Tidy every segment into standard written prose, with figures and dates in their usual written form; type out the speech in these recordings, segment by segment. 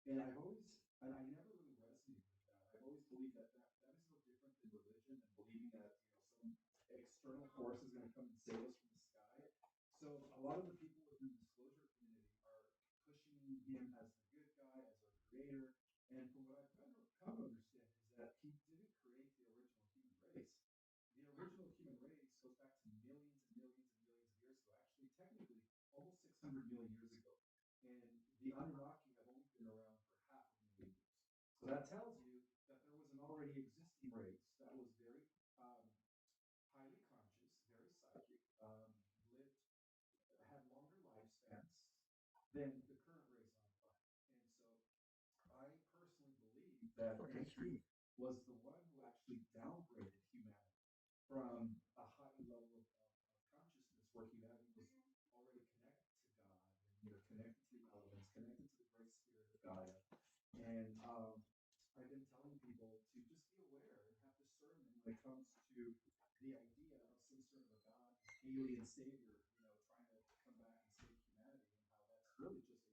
And I never really resonated with that. I've always believed that is no different than religion and believing that, some external force is going to come and save us from the sky. So a lot of the people within the disclosure community are pushing him as the good guy, as our creator. And from what I've come to understand is that he didn't create the original human race. The original human race goes back to millions and millions and millions of years ago. Actually, technically, almost 600 million years ago. And the Anunnaki have only been around for half a million years. So that tells you that there was an already existing race that was very um, highly conscious, very psychic, lived, had longer lifespans than the current race on the planet. And so I personally believe that Enki was the one who actually downgraded humanity from a high level of consciousness where humanity was already connected to God and connected to the elements, connected to the great spirit of Gaia. And I've been telling people to just be aware and have discernment when it comes to the idea of some sort of a God, alien savior, trying to come back and save humanity, and how that's really just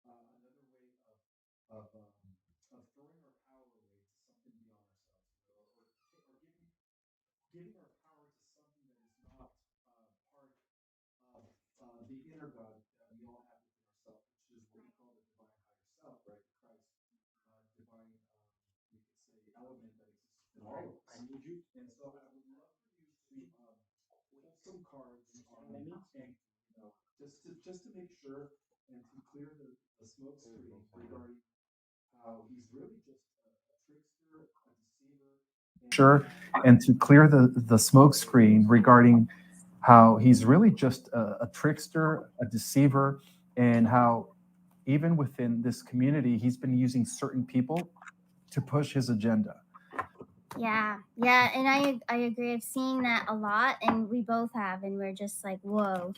another way of throwing our power away to something beyond ourselves, or giving our power to something that is not part of the inner God that we all have within ourselves, which is what we call the divine higher self, right? The Christ divine, we could say, element that exists within all of us. And so I would love for you to pull some cards on and just to make sure and to clear the smoke screen regarding how he's really just a trickster, a deceiver, sure, and to clear the smoke screen regarding how he's really just a trickster, a deceiver, and how even within this community, he's been using certain people to push his agenda. Yeah, yeah, and I agree. I've seen that a lot, and we both have, and we're just like, whoa.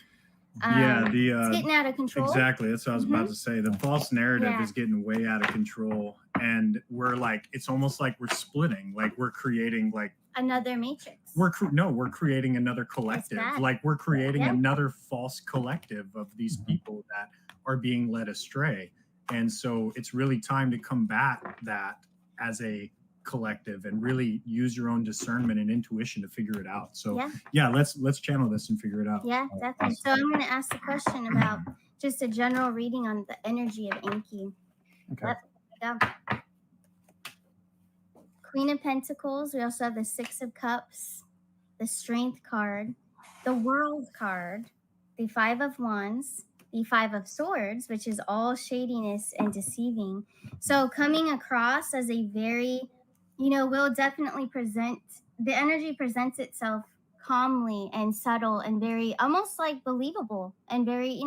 Yeah, It's getting out of control. Exactly. That's what I was about to say. The false narrative is getting way out of control, and we're like, it's almost like we're splitting. Like we're creating like another matrix. We're creating another collective. Like we're creating another false collective of these people that are being led astray. And so it's really time to combat that as a collective and really use your own discernment and intuition to figure it out. So let's channel this and figure it out. Yeah, definitely. So I'm going to ask the question about just a general reading on the energy of Enki. Okay. Queen of Pentacles. We also have the Six of Cups, the Strength card, the World card, the Five of Wands, the Five of Swords, which is all shadiness and deceiving. So coming across as a very, will definitely the energy presents itself calmly and subtle and very almost like believable and very,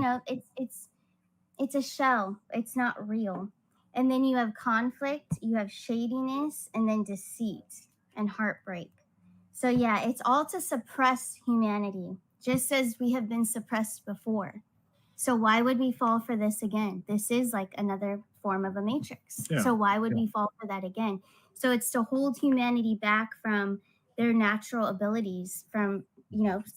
it's a shell. It's not real. And then you have conflict, you have shadiness, and then deceit and heartbreak. So yeah, it's all to suppress humanity, just as we have been suppressed before. So why would we fall for this again? This is like another form of a matrix. Yeah. So why would we fall for that again? So it's to hold humanity back from their natural abilities, from,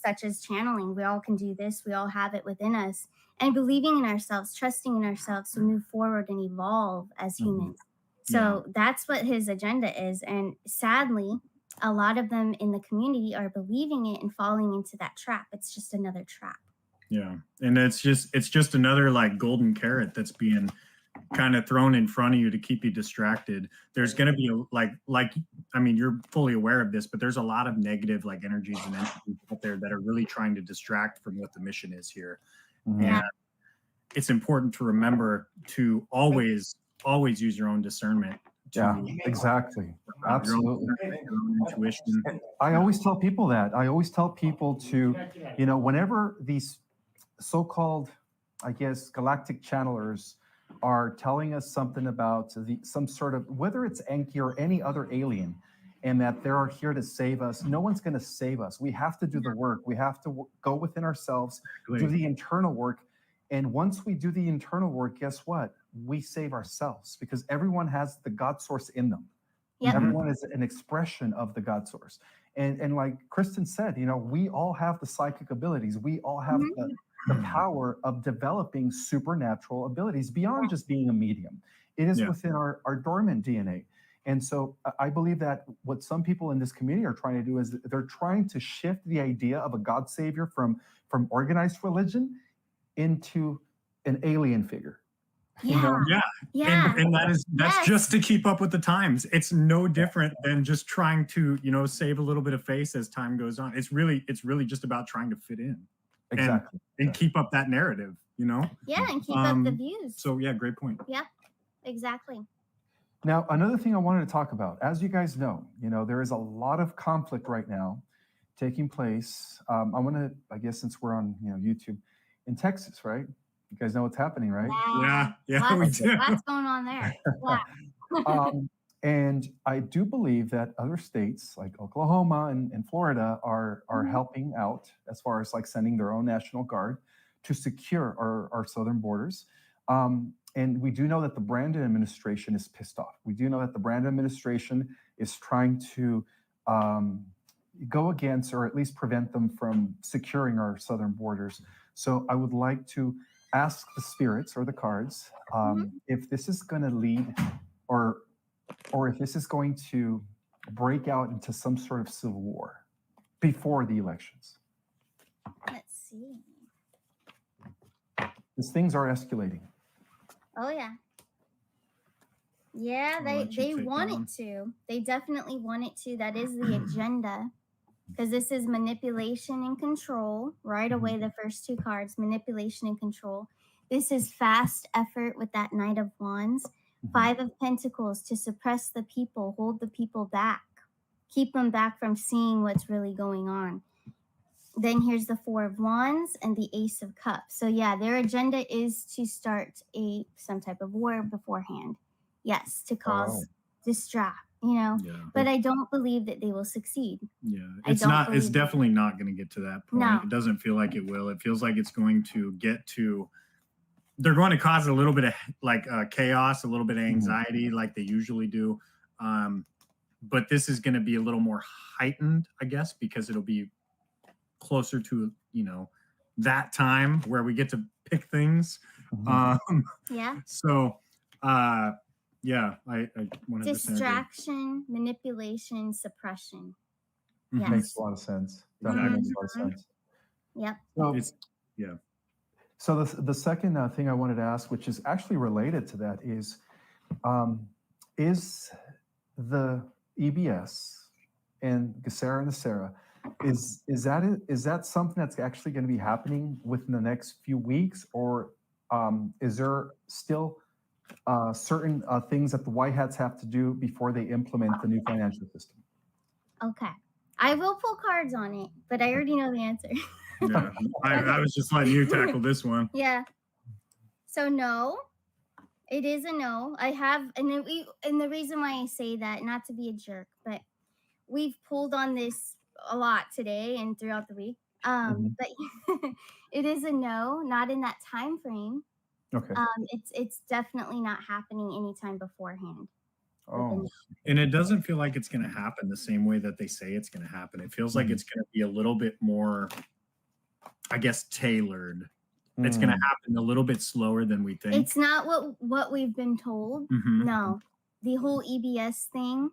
such as channeling. We all can do this. We all have it within us. And believing in ourselves, trusting in ourselves to move forward and evolve as humans. So that's what his agenda is. And sadly, a lot of them in the community are believing it and falling into that trap. It's just another trap. Yeah. And it's just another like golden carrot that's being kind of thrown in front of you to keep you distracted. There's going to be I mean, you're fully aware of this, but there's a lot of negative like energies and entities out there that are really trying to distract from what the mission is here. Yeah. And it's important to remember to always use your own discernment. Yeah, exactly. Absolutely. Your own intuition. I always tell people that. I always tell people to, whenever these so-called, I guess, galactic channelers are telling us something about some sort of, whether it's Enki or any other alien, and that they're here to save us. No one's going to save us. We have to do the work. We have to go within ourselves, do the internal work. And once we do the internal work, guess what? We save ourselves, because everyone has the God source in them. Yep. Everyone is an expression of the God source. And like Kristen said, we all have the psychic abilities. We all have the power of developing supernatural abilities beyond just being a medium. It is Yeah. within our dormant DNA. And so I believe that what some people in this community are trying to do is they're trying to shift the idea of a God savior from organized religion into an alien figure. You know? Yeah. And that's Yes. just to keep up with the times. It's no different than just trying to, save a little bit of face as time goes on. It's really just about trying to fit in. Exactly. And keep up that narrative, Yeah, and keep up the views. So yeah, great point. Yep, exactly. Now, another thing I wanted to talk about, as you guys know, there is a lot of conflict right now taking place. I want to, I guess, since we're on, YouTube, in Texas, right? You guys know what's happening, right? Yeah, we do. What's going on there? Yeah. And I do believe that other states like Oklahoma and Florida are helping out as far as like sending their own National Guard to secure our southern borders. And we do know that the Brandon administration is pissed off. We do know that the Brandon administration is trying to go against or at least prevent them from securing our southern borders. So I would like to ask the spirits or the cards if this is going to lead or if this is going to break out into some sort of civil war before the elections. Let's see. Because things are escalating. Oh yeah. Yeah, they want it to. They definitely want it to. That is the agenda. Because this is manipulation and control. Right away, the first two cards, manipulation and control. This is fast effort with that Knight of Wands. Five of Pentacles to suppress the people, hold the people back, keep them back from seeing what's really going on. Then here's the Four of Wands and the Ace of Cups. So yeah, their agenda is to start some type of war beforehand. Yes, to cause distract, Yeah. But I don't believe that they will succeed. Yeah, it's definitely not going to get to that point. No. It doesn't feel like it will. It feels like it's going to get to, they're going to cause a little bit of like chaos, a little bit of anxiety like they usually do. But this is going to be a little more heightened, I guess, because it'll be closer to, that time where we get to pick things. Yeah. So, yeah, I 100% distraction, manipulation, suppression. Yes. Makes a lot of sense. Definitely makes a lot of sense. Yep. So, So the second thing I wanted to ask, which is actually related to that, is the EBS and Gesera and the Sarah, is that something that's actually going to be happening within the next few weeks, or is there still certain things that the White Hats have to do before they implement the new financial system? Okay, I will pull cards on it, but I already know the answer. Yeah, I was just letting you tackle this one. Yeah. So no, it is a no. I have, and the reason why I say that, not to be a jerk, but we've pulled on this a lot today and throughout the week. But it is a no, not in that time frame. Okay. It's definitely not happening anytime beforehand. Oh. And it doesn't feel like it's going to happen the same way that they say it's going to happen. It feels like it's going to be a little bit more, I guess, tailored. It's going to happen a little bit slower than we think. It's not what we've been told. No, the whole EBS thing,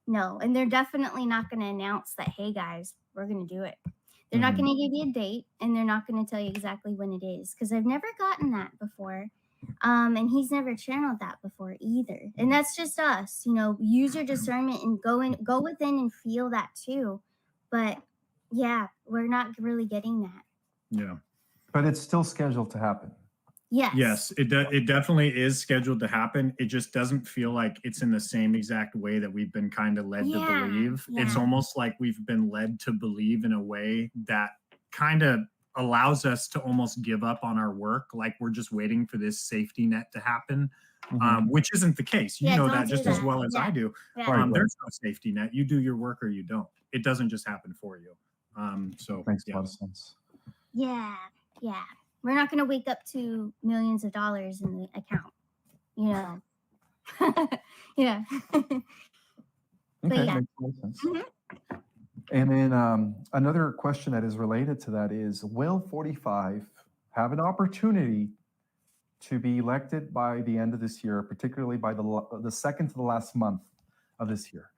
no. And they're definitely not going to announce that, hey guys, we're going to do it. They're not going to give you a date, and they're not going to tell you exactly when it is, because I've never gotten that before. And he's never channeled that before either. And that's just us, use your discernment and go within and feel that too. But yeah, we're not really getting that. Yeah. But it's still scheduled to happen. Yes, it definitely is scheduled to happen. It just doesn't feel like it's in the same exact way that we've been kind of led to believe. Yeah. It's almost like we've been led to believe in a way that kind of allows us to almost give up on our work. Like we're just waiting for this safety net to happen, which isn't the case. You know that just as well as I do. Yeah. There's no safety net. You do your work or you don't. It doesn't just happen for you. So makes a lot of sense. Yeah. We're not going to wake up to millions of dollars in the account, Yeah. Okay, makes a lot of sense. And then another question that is related to that is, will 45 have an opportunity to be elected by the end of this year, particularly by the second to the last month of this year?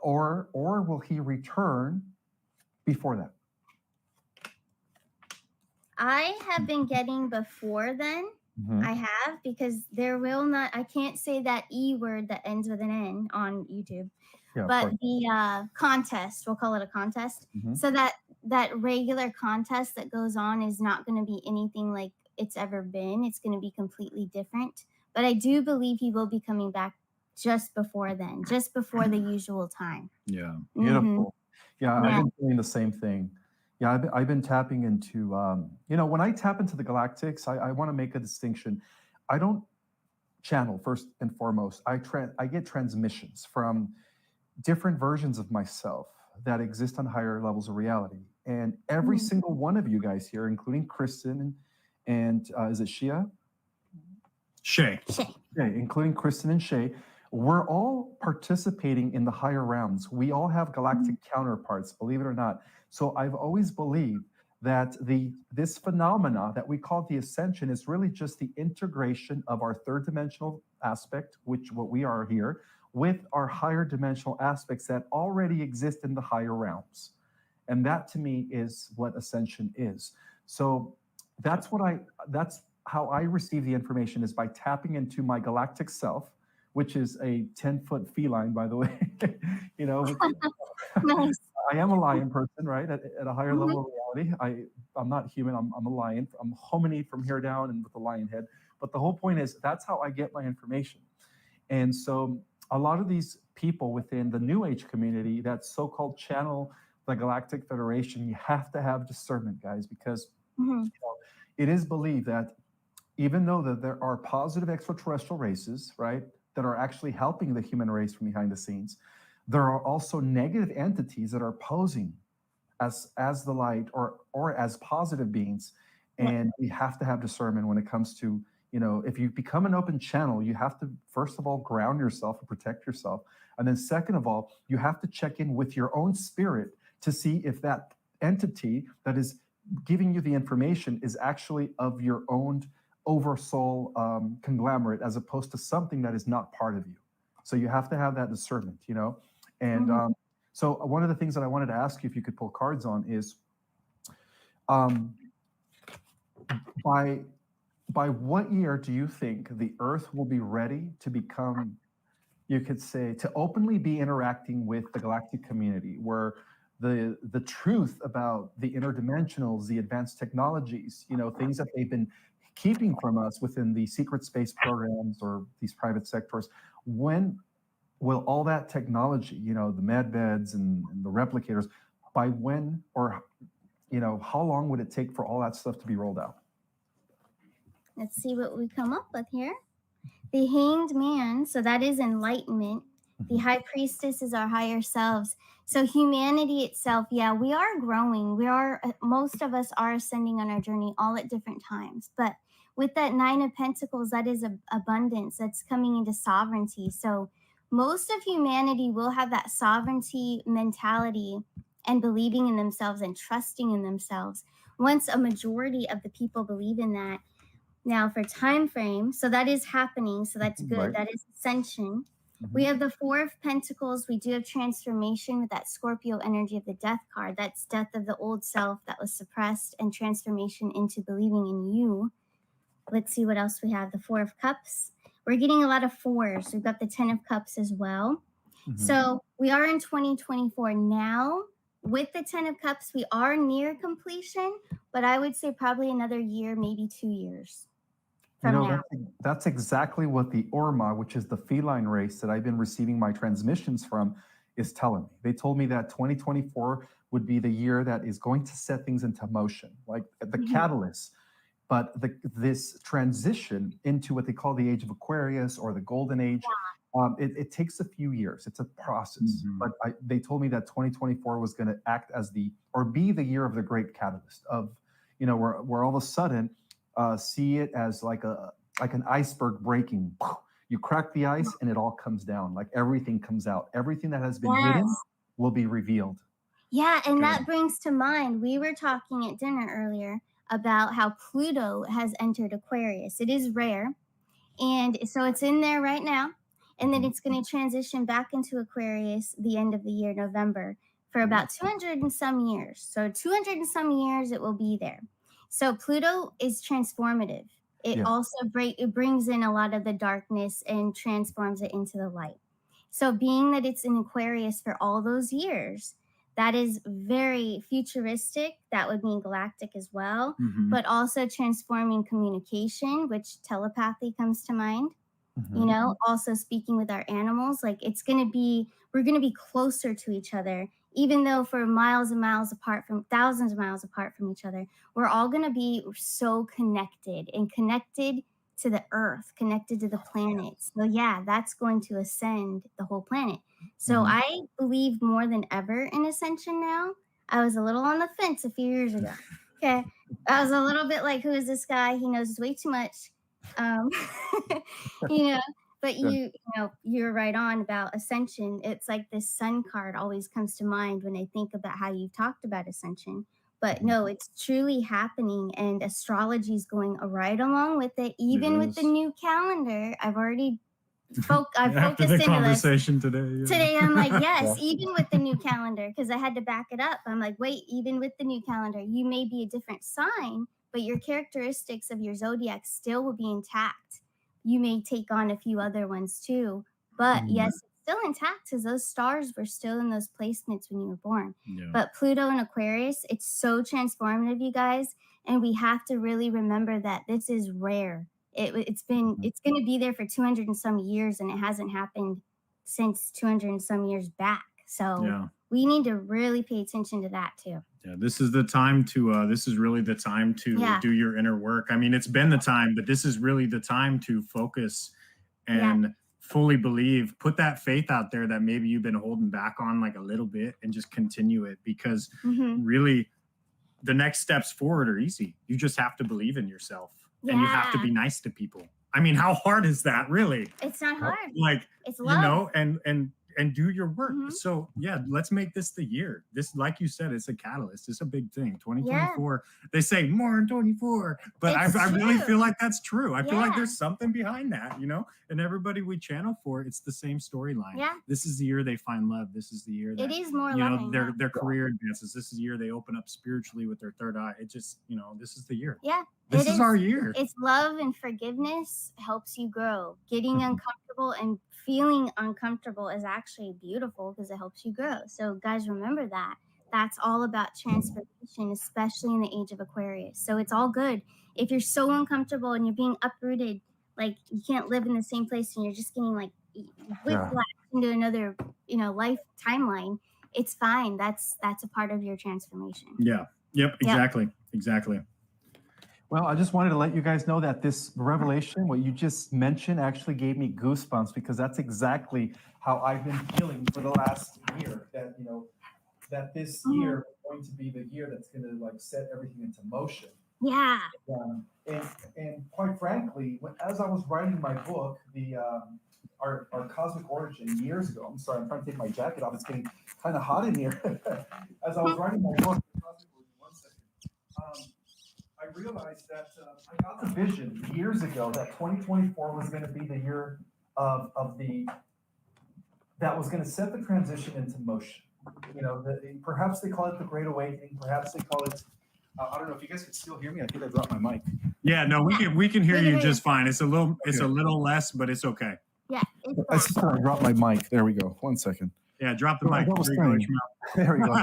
Or will he return before that? I have been getting before then. Mhm. I have, because there will not, I can't say that E word that ends with an N on YouTube, Yeah, of but course. the contest, we'll call it a contest. Mhm. So that regular contest that goes on is not going to be anything like it's ever been. It's going to be completely different. But I do believe he will be coming back just before then, just before the usual time. Yeah. Beautiful. Yeah, I've Yeah. been doing the same thing. Yeah, I've been tapping into, when I tap into the galactics, I want to make a distinction. I don't channel first and foremost. I get transmissions from different versions of myself that exist on higher levels of reality. And every single one of you guys here, including Kristen and is it Shea? Shea. Yeah, including Kristen and Shea, we're all participating in the higher realms. We all have galactic counterparts, believe it or not. So I've always believed that this phenomena that we call the Ascension is really just the integration of our third dimensional aspect, which what we are here, with our higher dimensional aspects that already exist in the higher realms. And that to me is what Ascension is. So that's how I receive the information, is by tapping into my galactic self, which is a 10-foot feline, by the way. Nice. I am a lion person, right? At a higher level of reality. I'm not human, I'm a lion. I'm hominid from here down and with a lion head. But the whole point is, that's how I get my information. And so a lot of these people within the New Age community that so-called channel the Galactic Federation, you have to have discernment, guys, because it is believed that even though that there are positive extraterrestrial races, right, that are actually helping the human race from behind the scenes, there are also negative entities that are posing as the light or as positive beings. And we have to have discernment when it comes to, if you become an open channel, you have to, first of all, ground yourself and protect yourself. And then second of all, you have to check in with your own spirit to see if that entity that is giving you the information is actually of your own oversoul conglomerate, as opposed to something that is not part of you. So you have to have that discernment, And so one of the things that I wanted to ask you, if you could pull cards on, is by what year do you think the Earth will be ready to become, you could say, to openly be interacting with the galactic community, where the truth about the interdimensionals, the advanced technologies, things that they've been keeping from us within the secret space programs or these private sectors, when will all that technology, the med beds and the replicators, by when, or how long would it take for all that stuff to be rolled out? Let's see what we come up with here. The Hanged Man, so that is enlightenment. The High Priestess is our higher selves. So humanity itself, yeah, we are growing. Most of us are ascending on our journey, all at different times. But with that Nine of Pentacles, that is abundance. That's coming into sovereignty. So most of humanity will have that sovereignty mentality and believing in themselves and trusting in themselves. Once a majority of the people believe in that. Now for time frame, so that is happening. So that's good. Right. That is Ascension. We have the Four of Pentacles. We do have transformation with that Scorpio energy of the Death card. That's death of the old self that was suppressed and transformation into believing in you. Let's see what else we have. The Four of Cups. We're getting a lot of fours. We've got the 10 of Cups as well. So we are in 2024 now. With the 10 of Cups, we are near completion, but I would say probably another year, maybe 2 years. That's exactly what the Orma, which is the feline race that I've been receiving my transmissions from, is telling me. They told me that 2024 would be the year that is going to set things into motion, like the catalyst. But this transition into what they call the age of Aquarius or the golden age, it takes a few years. It's a process. But they told me that 2024 was going to act as be the year of the great catalyst of, where all of a sudden, see it as like an iceberg breaking. You crack the ice and it all comes down. Like everything comes out. Everything that has been hidden will be revealed. Yeah, and that brings to mind, we were talking at dinner earlier about how Pluto has entered Aquarius. It is rare. And so it's in there right now. And then it's going to transition back into Aquarius the end of the year, November, for about 200 and some years. So 200 and some years it will be there. So Pluto is transformative. It Yes. also it brings in a lot of the darkness and transforms it into the light. So being that it's in Aquarius for all those years, that is very futuristic. That would mean galactic as well, but also transforming communication, which telepathy comes to mind. You know, also speaking with our animals, like we're going to be closer to each other, even though for miles and miles apart, from thousands of miles apart from each other, we're all going to be so connected and connected to the earth, connected to the planets. So yeah, that's going to ascend the whole planet. So I believe more than ever in ascension now. I was a little on the fence a few years ago. Okay. I was a little bit like, who is this guy? He knows way too much. You know, but you're right on about ascension. It's like this sun card always comes to mind when I think about how you talked about ascension. But no, it's truly happening, and astrology is going right along with it. Even with the new calendar, I've already after focused the into conversation today. Yeah. Today, I'm like, yes, even with the new calendar, because I had to back it up. I'm like, wait, even with the new calendar, you may be a different sign, but your characteristics of your zodiac still will be intact. You may take on a few other ones too, but yes, it's still intact because those stars were still in those placements when you were born. Yeah. But Pluto and Aquarius, it's so transformative, you guys, and we have to really remember that this is rare. It's going to be there for 200 and some years, and it hasn't happened since 200 and some years back. So we need to really pay attention to that too. Yeah, this is the time to this is really the time to do your inner work. I mean, it's been the time, but this is really the time to focus and fully believe, put that faith out there that maybe you've been holding back on like a little bit, and just continue it, because really the next steps forward are easy. You just have to believe in yourself, and you have to be nice to people. I mean, how hard is that, really? It's not hard. Like, it's love. You know, and do your work. So yeah, let's make this the year. This, like you said, it's a catalyst. It's a big thing. 2024. They say more in 24, but I really feel like that's true. I feel like there's something behind that, you know. And everybody we channel for, it's the same storyline. Yeah. This is the year they find love. This is the year that, it is more, you know, their career advances. This is the year they open up spiritually with their third eye. It just, you know, this is the year. Yeah. This is our year. It's love and forgiveness helps you grow. Getting uncomfortable and feeling uncomfortable is actually beautiful because it helps you grow. So guys, remember that. That's all about transformation, especially in the age of Aquarius. So it's all good. If you're so uncomfortable and you're being uprooted, like you can't live in the same place and you're just getting like whiplash into another, you know, life timeline, it's fine. That's a part of your transformation. Yeah. Yep. Exactly. Exactly. Well, I just wanted to let you guys know that this revelation, what you just mentioned, actually gave me goosebumps, because that's exactly how I've been feeling for the last year. That, you know, that this year is going to be the year that's going to like set everything into motion. Yeah. And quite frankly, as I was writing my book, our cosmic origin years ago. I'm sorry, I'm trying to take my jacket off. It's getting kind of hot in here. As I was writing my book, cosmic origin, 1 second. I realized that I got the vision years ago that 2024 was going to be the year that was going to set the transition into motion. You know, perhaps they call it the Great Awakening. Perhaps they call it. I don't know if you guys can still hear me. I think I dropped my mic. Yeah, no, we can hear you just fine. It's a little less, but it's okay. Yeah, I dropped my mic. There we go. 1 second. Yeah, drop the mic. There we go.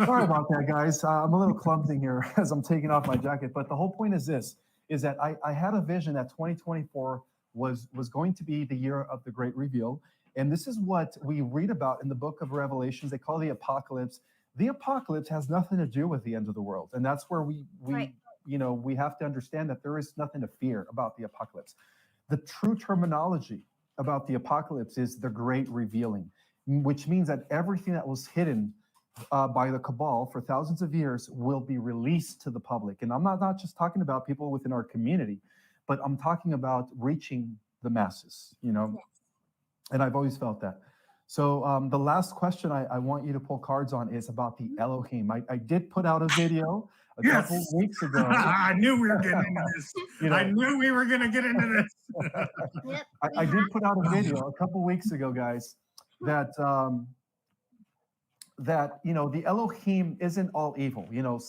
Sorry about that, guys. I'm a little clumsy here as I'm taking off my jacket. But the whole point is this, is that I had a vision that 2024 was going to be the year of the great reveal. And this is what we read about in the book of Revelations. They call the apocalypse. The apocalypse has nothing to do with the end of the world. And that's where we have to understand that there is nothing to fear about the apocalypse. The true terminology about the apocalypse is the great revealing, which means that everything that was hidden by the cabal for thousands of years will be released to the public. And I'm not just talking about people within our community, but I'm talking about reaching the masses, you know. Yes. And I've always felt that. So the last question I want you to pull cards on is about the Elohim. I did put out a video a couple weeks ago. I knew we were getting into this. You know, I knew we were going to get into this. Yep. I did put out a video a couple weeks ago, guys, that that the Elohim isn't all evil.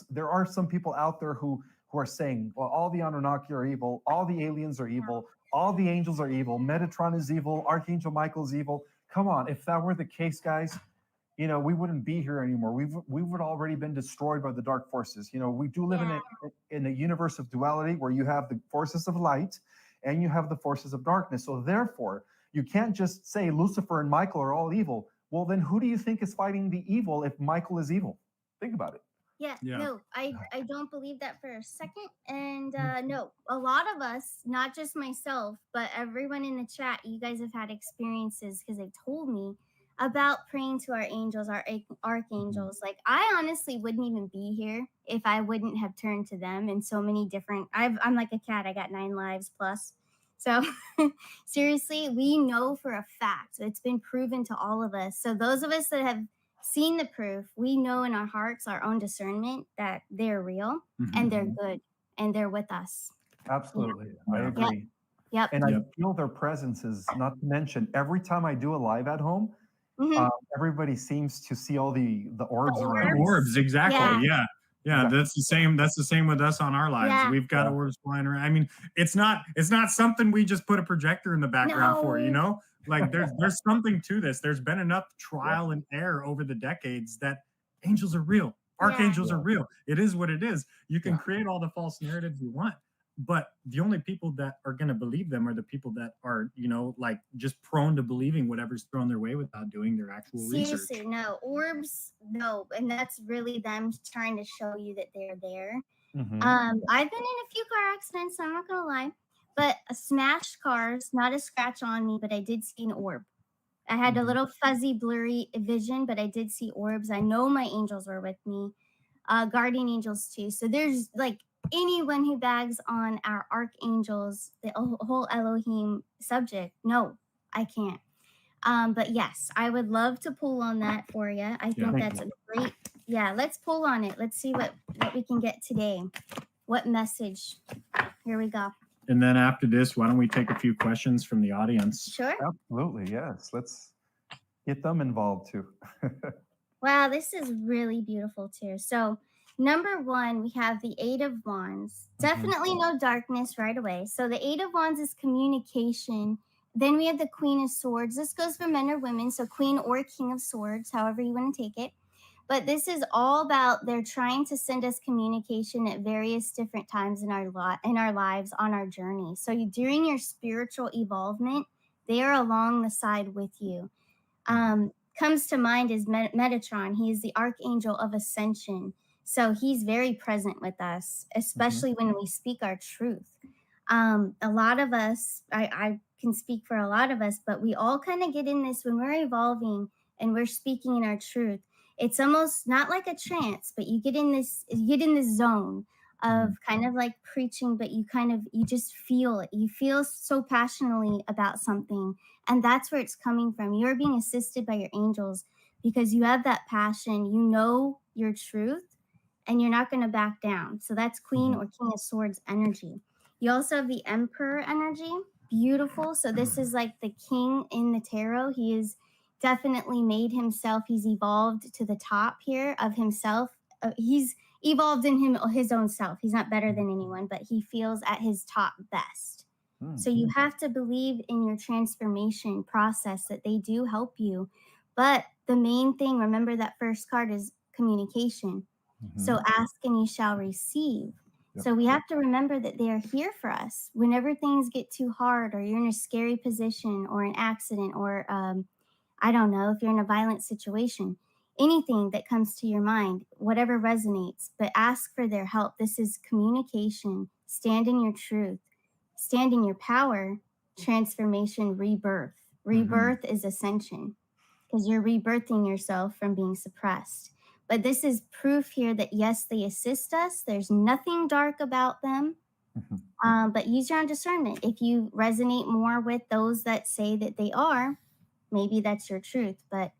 There are some people out there who are saying, well, all the Anunnaki are evil, all the aliens are evil, all the angels are evil, Metatron is evil, Archangel Michael's evil. Come on, if that were the case, guys, we wouldn't be here anymore. We would already been destroyed by the dark forces. We do live in a universe of duality where you have the forces of light and you have the forces of darkness. So therefore, you can't just say Lucifer and Michael are all evil. Well, then who do you think is fighting the evil if Michael is evil? Think about it. Yeah, Yeah. no, I don't believe that for a second. And no, a lot of us, not just myself, but everyone in the chat, you guys have had experiences because they've told me about praying to our angels, our archangels. Like, I honestly wouldn't even be here if I wouldn't have turned to them in so many different. I'm like a cat. I got 9 lives plus. So seriously, we know for a fact. It's been proven to all of us. So those of us that have seen the proof, we know in our hearts, our own discernment, that they're real and they're good and they're with us. Absolutely. I Yeah. agree. Yep. And I feel their presences, not to mention, every time I do a live at home, Mhm. everybody seems to see all the orbs The around. Orbs, exactly. Yeah. Exactly. That's the same. That's the same with us on our lives. Yeah. We've got orbs flying around. I mean, it's not something we just put a projector in the background for, Like there's something to this. There's been enough trial and error over the decades that angels are real. Archangels are real. It is what it is. You can create all the false narratives you want, but the only people that are going to believe them are the people that are, like just prone to believing whatever's thrown their way without doing their actual research. Seriously, no. Orbs, no. And that's really them trying to show you that they're there. I've been in a few car accidents, I'm not going to lie. But smashed cars, not a scratch on me, but I did see an orb. I had a little fuzzy, blurry vision, but I did see orbs. I know my angels were with me, guardian angels too. So there's like anyone who bags on our archangels, the whole Elohim subject. No, I can't. But yes, I would love to pull on that for you. I think that's a great. Yeah, let's pull on it. Let's see what we can get today. What message? Here we go. And then after this, why don't we take a few questions from the audience? Sure. Absolutely, yes. Let's get them involved too. Wow, this is really beautiful too. So number 1, we have the 8 of Wands. Definitely no darkness right away. So the 8 of Wands is communication. Then we have the Queen of Swords. This goes for men or women, so Queen or King of Swords, however you want to take it. But this is all about they're trying to send us communication at various different times in our lives on our journey. So during your spiritual evolvement, they are along the side with you. Comes to mind is Metatron. He is the Archangel of Ascension. So he's very present with us, especially when we speak our truth. A lot of us, I can speak for a lot of us, but we all kind of get in this when we're evolving and we're speaking in our truth. It's almost not like a trance, but you get in this zone of kind of like preaching, but you just feel it. You feel so passionately about something. And that's where it's coming from. You're being assisted by your angels because you have that passion. You know your truth and you're not going to back down. So that's Queen or King of Swords energy. You also have the Emperor energy. Beautiful. So this is like the king in the tarot. He is definitely made himself. He's evolved to the top here of himself. He's evolved in his own self. He's not better than anyone, but he feels at his top best. So you have to believe in your transformation process that they do help you. But the main thing, remember that first card is communication. So ask and you shall receive. So we have to remember that they are here for us. Whenever things get too hard or you're in a scary position or an accident or I don't know, if you're in a violent situation, anything that comes to your mind, whatever resonates, but ask for their help. This is communication. Stand in your truth. Stand in your power. Transformation, rebirth. Rebirth is ascension because you're rebirthing yourself from being suppressed. But this is proof here that, yes, they assist us. There's nothing dark about them. But use your own discernment. If you resonate more with those that say that they are, maybe that's your truth. But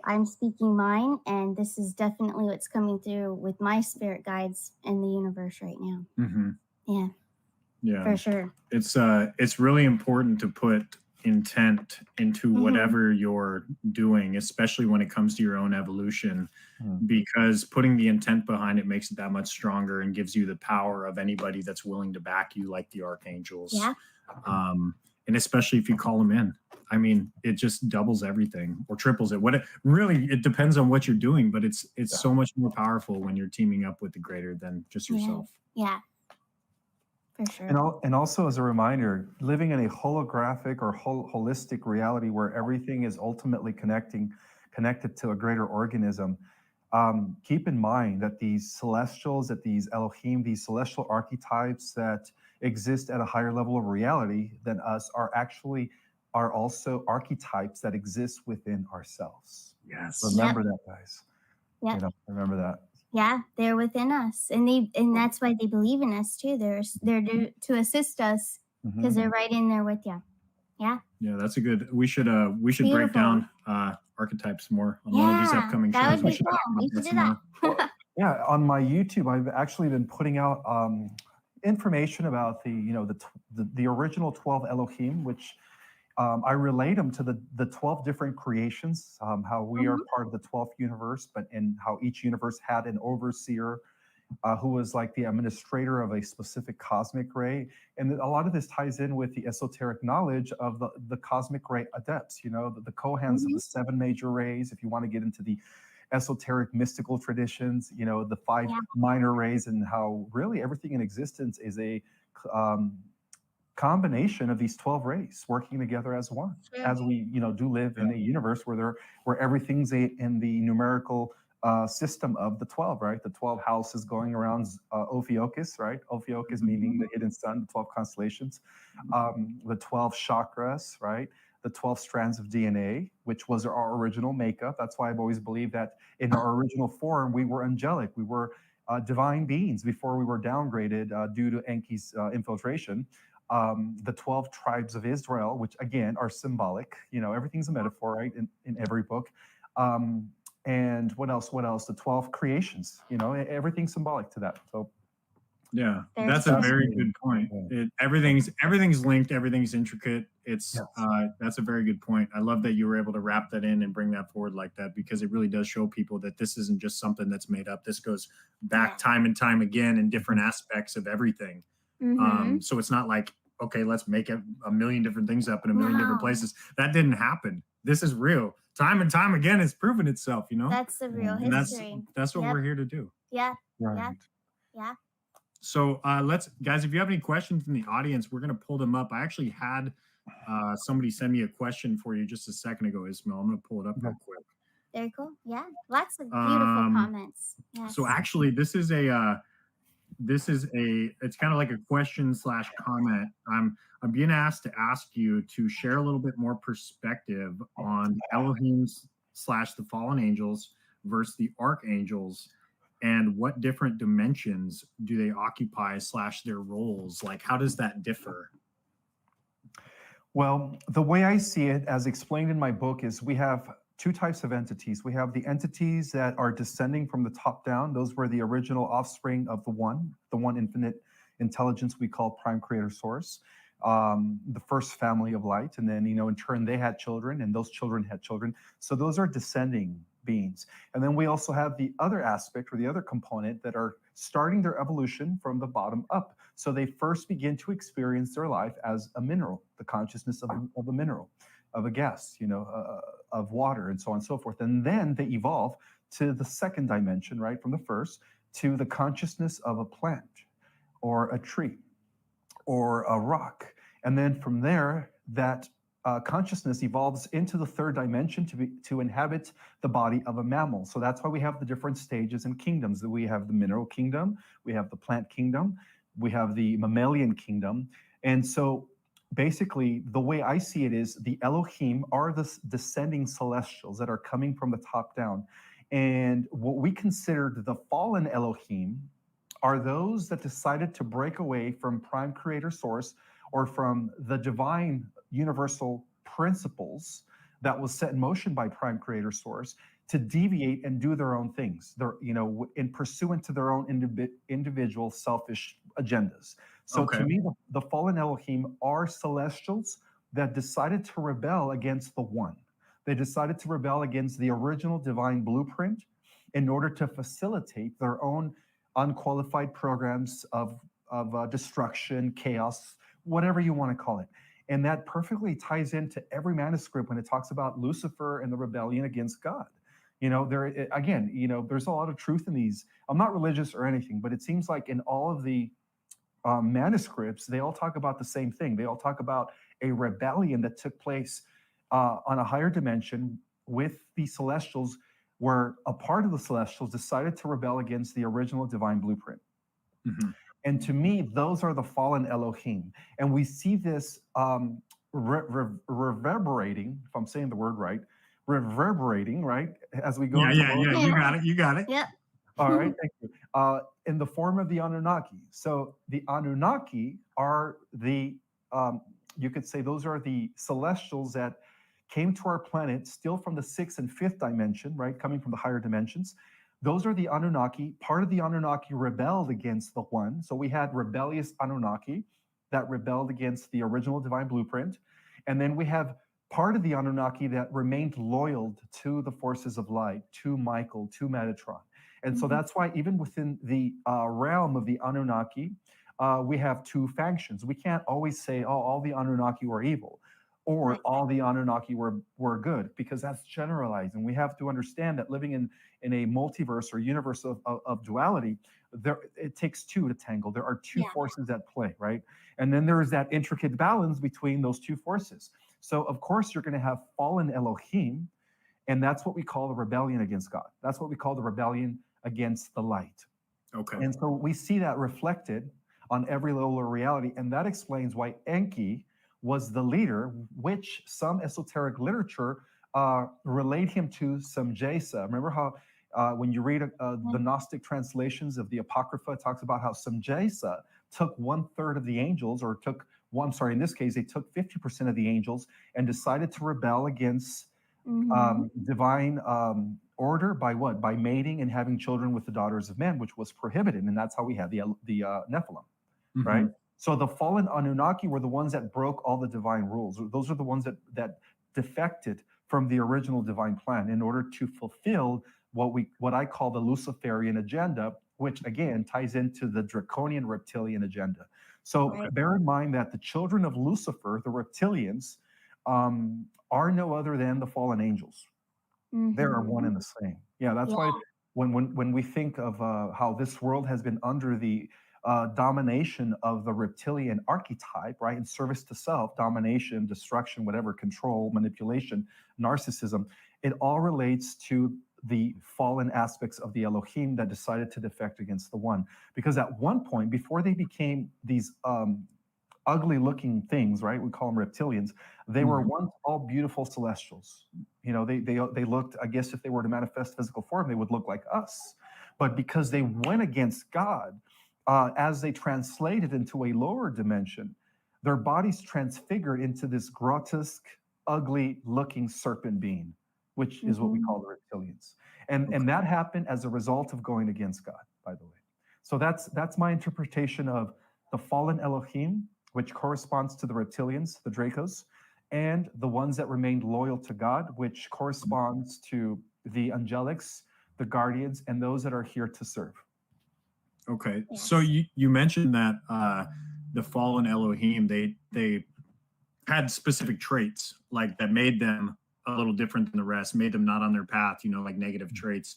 I'm speaking mine, and this is definitely what's coming through with my spirit guides in the universe right now. Mm-hmm. Yeah. Yeah, For sure. It's really important to put intent into whatever you're doing, especially when it comes to your own evolution, because putting the intent behind it makes it that much stronger and gives you the power of anybody that's willing to back you, like the archangels. Yeah. And especially if you call them in, I mean, it just doubles everything or triples it. It depends on what you're doing, but it's so much more powerful when you're teaming up with the greater than just yourself. Yeah. For sure. And also as a reminder, living in a holographic or holistic reality where everything is ultimately connected to a greater organism. Keep in mind that these celestials, that these Elohim, these celestial archetypes that exist at a higher level of reality than us are also archetypes that exist within ourselves. Yes. Remember that, guys. Yep. You know, remember that. Yeah, they're within us, and that's why they believe in us too. They're to assist us because they're right in there with you. Yeah. Yeah, that's a good. We should break down archetypes more on one of these upcoming that shows. Would be cool. We should do that. Yeah, on my YouTube, I've actually been putting out information about the original 12 Elohim, which I relate them to the 12 different creations, how we are part of the 12th universe, and how each universe had an overseer who was like the administrator of a specific cosmic ray. And a lot of this ties in with the esoteric knowledge of the cosmic ray adepts, the Kohans of the 7 major rays, if you want to get into the esoteric mystical traditions, the 5 minor rays, and how really everything in existence is a combination of these 12 rays working together as one. As we do live in a universe where everything's in the numerical system of the 12, right? The 12 houses going around Ophiuchus, right? Ophiuchus meaning the hidden sun, the 12 constellations, the 12 chakras, right? The 12 strands of DNA, which was our original makeup. That's why I've always believed that in our original form, we were angelic. We were divine beings before we were downgraded due to Enki's infiltration. The 12 tribes of Israel, which again are symbolic, everything's a metaphor, right? In every book. And what else? The 12 creations, everything's symbolic to that. So yeah, that's a very good point. Everything's linked, everything's intricate. That's a very good point. I love that you were able to wrap that in and bring that forward like that, because it really does show people that this isn't just something that's made up. This goes back time and time again in different aspects of everything. So it's not like, okay, let's make a million different things up in a million different places. That didn't happen. This is real. Time and time again, it's proven itself, That's the real history. That's what we're here to do. Yeah. Right. Yeah. So guys, if you have any questions in the audience, we're going to pull them up. I actually had somebody send me a question for you just a second ago, Ismael. I'm going to pull it up real quick. Very cool. Yeah. Lots of beautiful comments. Yes. So actually, it's kind of like a question / comment. I'm being asked to ask you to share a little bit more perspective on Elohims / the fallen angels versus the archangels, and what different dimensions do they occupy / their roles? Like, how does that differ? Well, the way I see it, as explained in my book, is we have 2 types of entities. We have the entities that are descending from the top down. Those were the original offspring of the one infinite intelligence we call Prime Creator Source, the first family of light. And then, in turn, they had children, and those children had children. So those are descending beings. And then we also have the other aspect, or the other component, that are starting their evolution from the bottom up. So they first begin to experience their life as a mineral, the consciousness of a mineral, of a gas, of water, and so on and so forth. And then they evolve to the second dimension, right, from the first, to the consciousness of a plant or a tree or a rock. And then from there, that consciousness evolves into the third dimension to inhabit the body of a mammal. So that's why we have the different stages and kingdoms. We have the mineral kingdom, we have the plant kingdom, we have the mammalian kingdom. And so basically, the way I see it is the Elohim are the descending celestials that are coming from the top down. And what we considered the fallen Elohim are those that decided to break away from Prime Creator Source, or from the divine universal principles that was set in motion by Prime Creator Source, to deviate and do their own things. They're, in pursuant to their own individual selfish agendas. So Okay. to me, the fallen Elohim are celestials that decided to rebel against the one. They decided to rebel against the original divine blueprint in order to facilitate their own unqualified programs of destruction, chaos, whatever you want to call it. And that perfectly ties into every manuscript when it talks about Lucifer and the rebellion against God. There's a lot of truth in these. I'm not religious or anything, but it seems like in all of the manuscripts, they all talk about the same thing. They all talk about a rebellion that took place on a higher dimension with the celestials, where a part of the celestials decided to rebel against the original divine blueprint. Mm-hmm. And to me, those are the fallen Elohim. And we see this reverberating, if I'm saying the word right, reverberating, right, as we go. Yeah. You got it. Yep. All right, thank you. In the form of the Anunnaki. So the Anunnaki are the, you could say those are the celestials that came to our planet still from the 6th and 5th dimension, right, coming from the higher dimensions. Those are the Anunnaki. Part of the Anunnaki rebelled against the one. So we had rebellious Anunnaki that rebelled against the original divine blueprint. And then we have part of the Anunnaki that remained loyal to the forces of light, to Michael, to Metatron. And so that's why even within the realm of the Anunnaki, we have two factions. We can't always say, oh, all the Anunnaki were evil, or all the Anunnaki were good, because that's generalizing. We have to understand that living in a multiverse or universe of duality, it takes two to tangle. There are two forces at play, right? And then there is that intricate balance between those two forces. So of course you're going to have fallen Elohim, and that's what we call the rebellion against God. That's what we call the rebellion against the light. Okay. And so we see that reflected on every level of reality, and that explains why Enki was the leader, which some esoteric literature relate him to Samjesa. Remember how when you read the Gnostic translations of the Apocrypha, it talks about how Samjesa took 1/3 of the angels, or in this case, they took 50% of the angels and decided to rebel against divine order by what? By mating and having children with the daughters of men, which was prohibited. And that's how we had the Nephilim, right? So the fallen Anunnaki were the ones that broke all the divine rules. Those are the ones that defected from the original divine plan in order to fulfill what I call the Luciferian agenda, which again ties into the draconian reptilian agenda. So bear in mind that the children of Lucifer, the reptilians, are no other than the fallen angels. They are one and the same. Yeah, that's why when we think of how this world has been under the domination of the reptilian archetype, right, in service to self, domination, destruction, whatever, control, manipulation, narcissism, it all relates to the fallen aspects of the Elohim that decided to defect against the one. Because at one point, before they became these ugly looking things, right, we call them reptilians, they were once all beautiful celestials. They looked, I guess if they were to manifest physical form, they would look like us. But because they went against God, as they translated into a lower dimension, their bodies transfigured into this grotesque, ugly looking serpent being, which is what we call the reptilians. And that happened as a result of going against God, by the way. So that's my interpretation of the fallen Elohim, which corresponds to the reptilians, the Dracos, and the ones that remained loyal to God, which corresponds to the angelics, the guardians, and those that are here to serve. Okay, so you mentioned that the fallen Elohim, they had specific traits like that made them a little different than the rest, made them not on their path, like negative traits.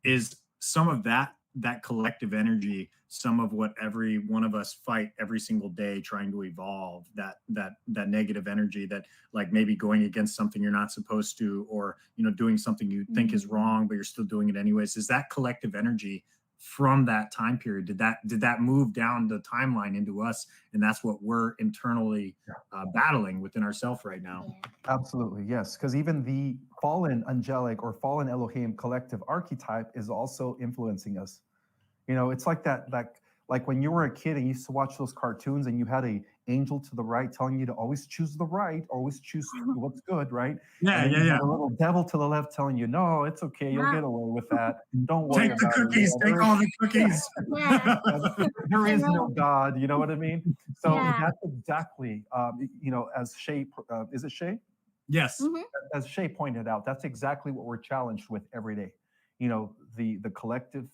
Is some of that collective energy some of what every one of us fight every single day trying to evolve, that negative energy, that like maybe going against something you're not supposed to, or doing something you think is wrong but you're still doing it anyways? Is that collective energy from that time period, did that move down the timeline into us, and that's what we're internally battling within ourselves right now? Absolutely, yes, because even the fallen angelic or fallen Elohim collective archetype is also influencing us. It's like that Like when you were a kid and you used to watch those cartoons and you had a angel to the right telling you to always choose the right, always choose what's good, right? Yeah, and then you yeah. had a little devil to the left telling you, no, it's okay, you'll get away with that. Don't worry Take the about cookies. it. Take all the cookies. There is no God. You know what I mean? So Yeah. that's exactly, as Shea, is it Shea? Yes. Mhm. As Shea pointed out, that's exactly what we're challenged with every day. The collective,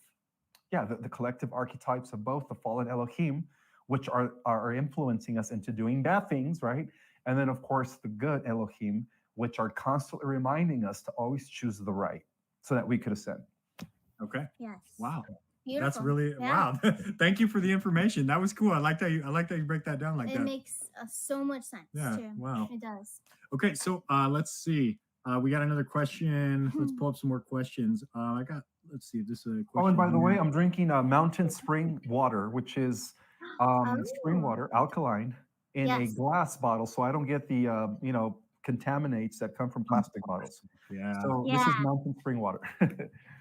the collective archetypes of both the fallen Elohim, which are influencing us into doing bad things, right? And then, of course, the good Elohim, which are constantly reminding us to always choose the right so that we could ascend. Okay. Yes. Wow. Beautiful. That's really Yeah. wow. Thank you for the information. That was cool. I like that you break that down like It that. makes so much sense Yeah, too. wow. It does. Okay, so let's see. We got another question. Let's pull up some more questions. Let's see. This is a question. Oh, and by the here. way, I'm drinking mountain spring water, which is spring water, alkaline, in a glass bottle, so I don't get the contaminants that come from plastic bottles. Yeah. So this is mountain spring water.